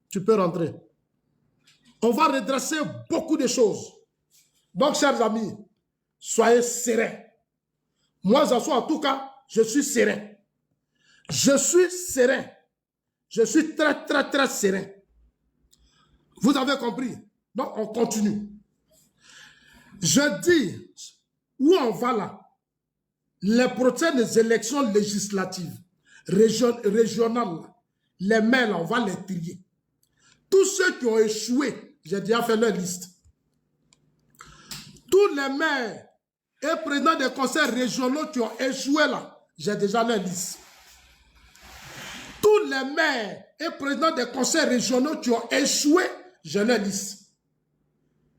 Tu peux rentrer. On va redresser beaucoup de choses. Donc, chers amis, soyez sereins. Moi, Zasso, en tout cas, je suis serein. Je suis serein. Je suis très, très, très serein. Vous avez compris? Donc, on continue. Je dis, où on va là? Les prochaines élections législatives, régionales, les maires, on va les trier. Tous ceux qui ont échoué, j'ai déjà fait leur liste. Tous les maires et présidents des conseils régionaux qui ont échoué là, j'ai déjà leur liste. Tous les maires et présidents des conseils régionaux qui ont échoué, j'ai leur liste.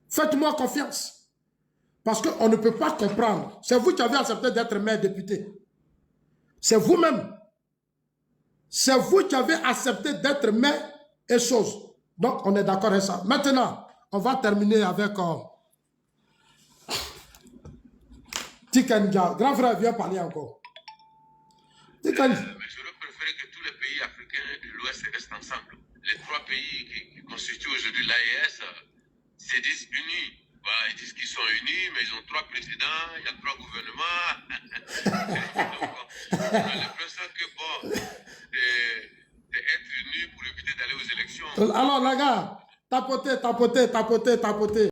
Faites-moi confiance. Parce qu'on ne peut pas comprendre. C'est vous qui avez accepté d'être maire député. C'est vous-même. C'est vous qui avez accepté d'être maire et chose. Donc, on est d'accord avec ça. Maintenant, on va terminer avec Tikanja. Grand frère, viens parler encore. Tikanja. Mais j'aurais préféré que tous les pays africains de l'Ouest restent ensemble. Les trois pays qui constituent aujourd'hui l'AES se disent unis. Bah, ils disent qu'ils sont unis, mais ils ont trois présidents, il y a trois gouvernements. Donc, on a l'impression que, bon, d'être unis pour éviter d'aller aux élections. Alors, les gars, tapotez.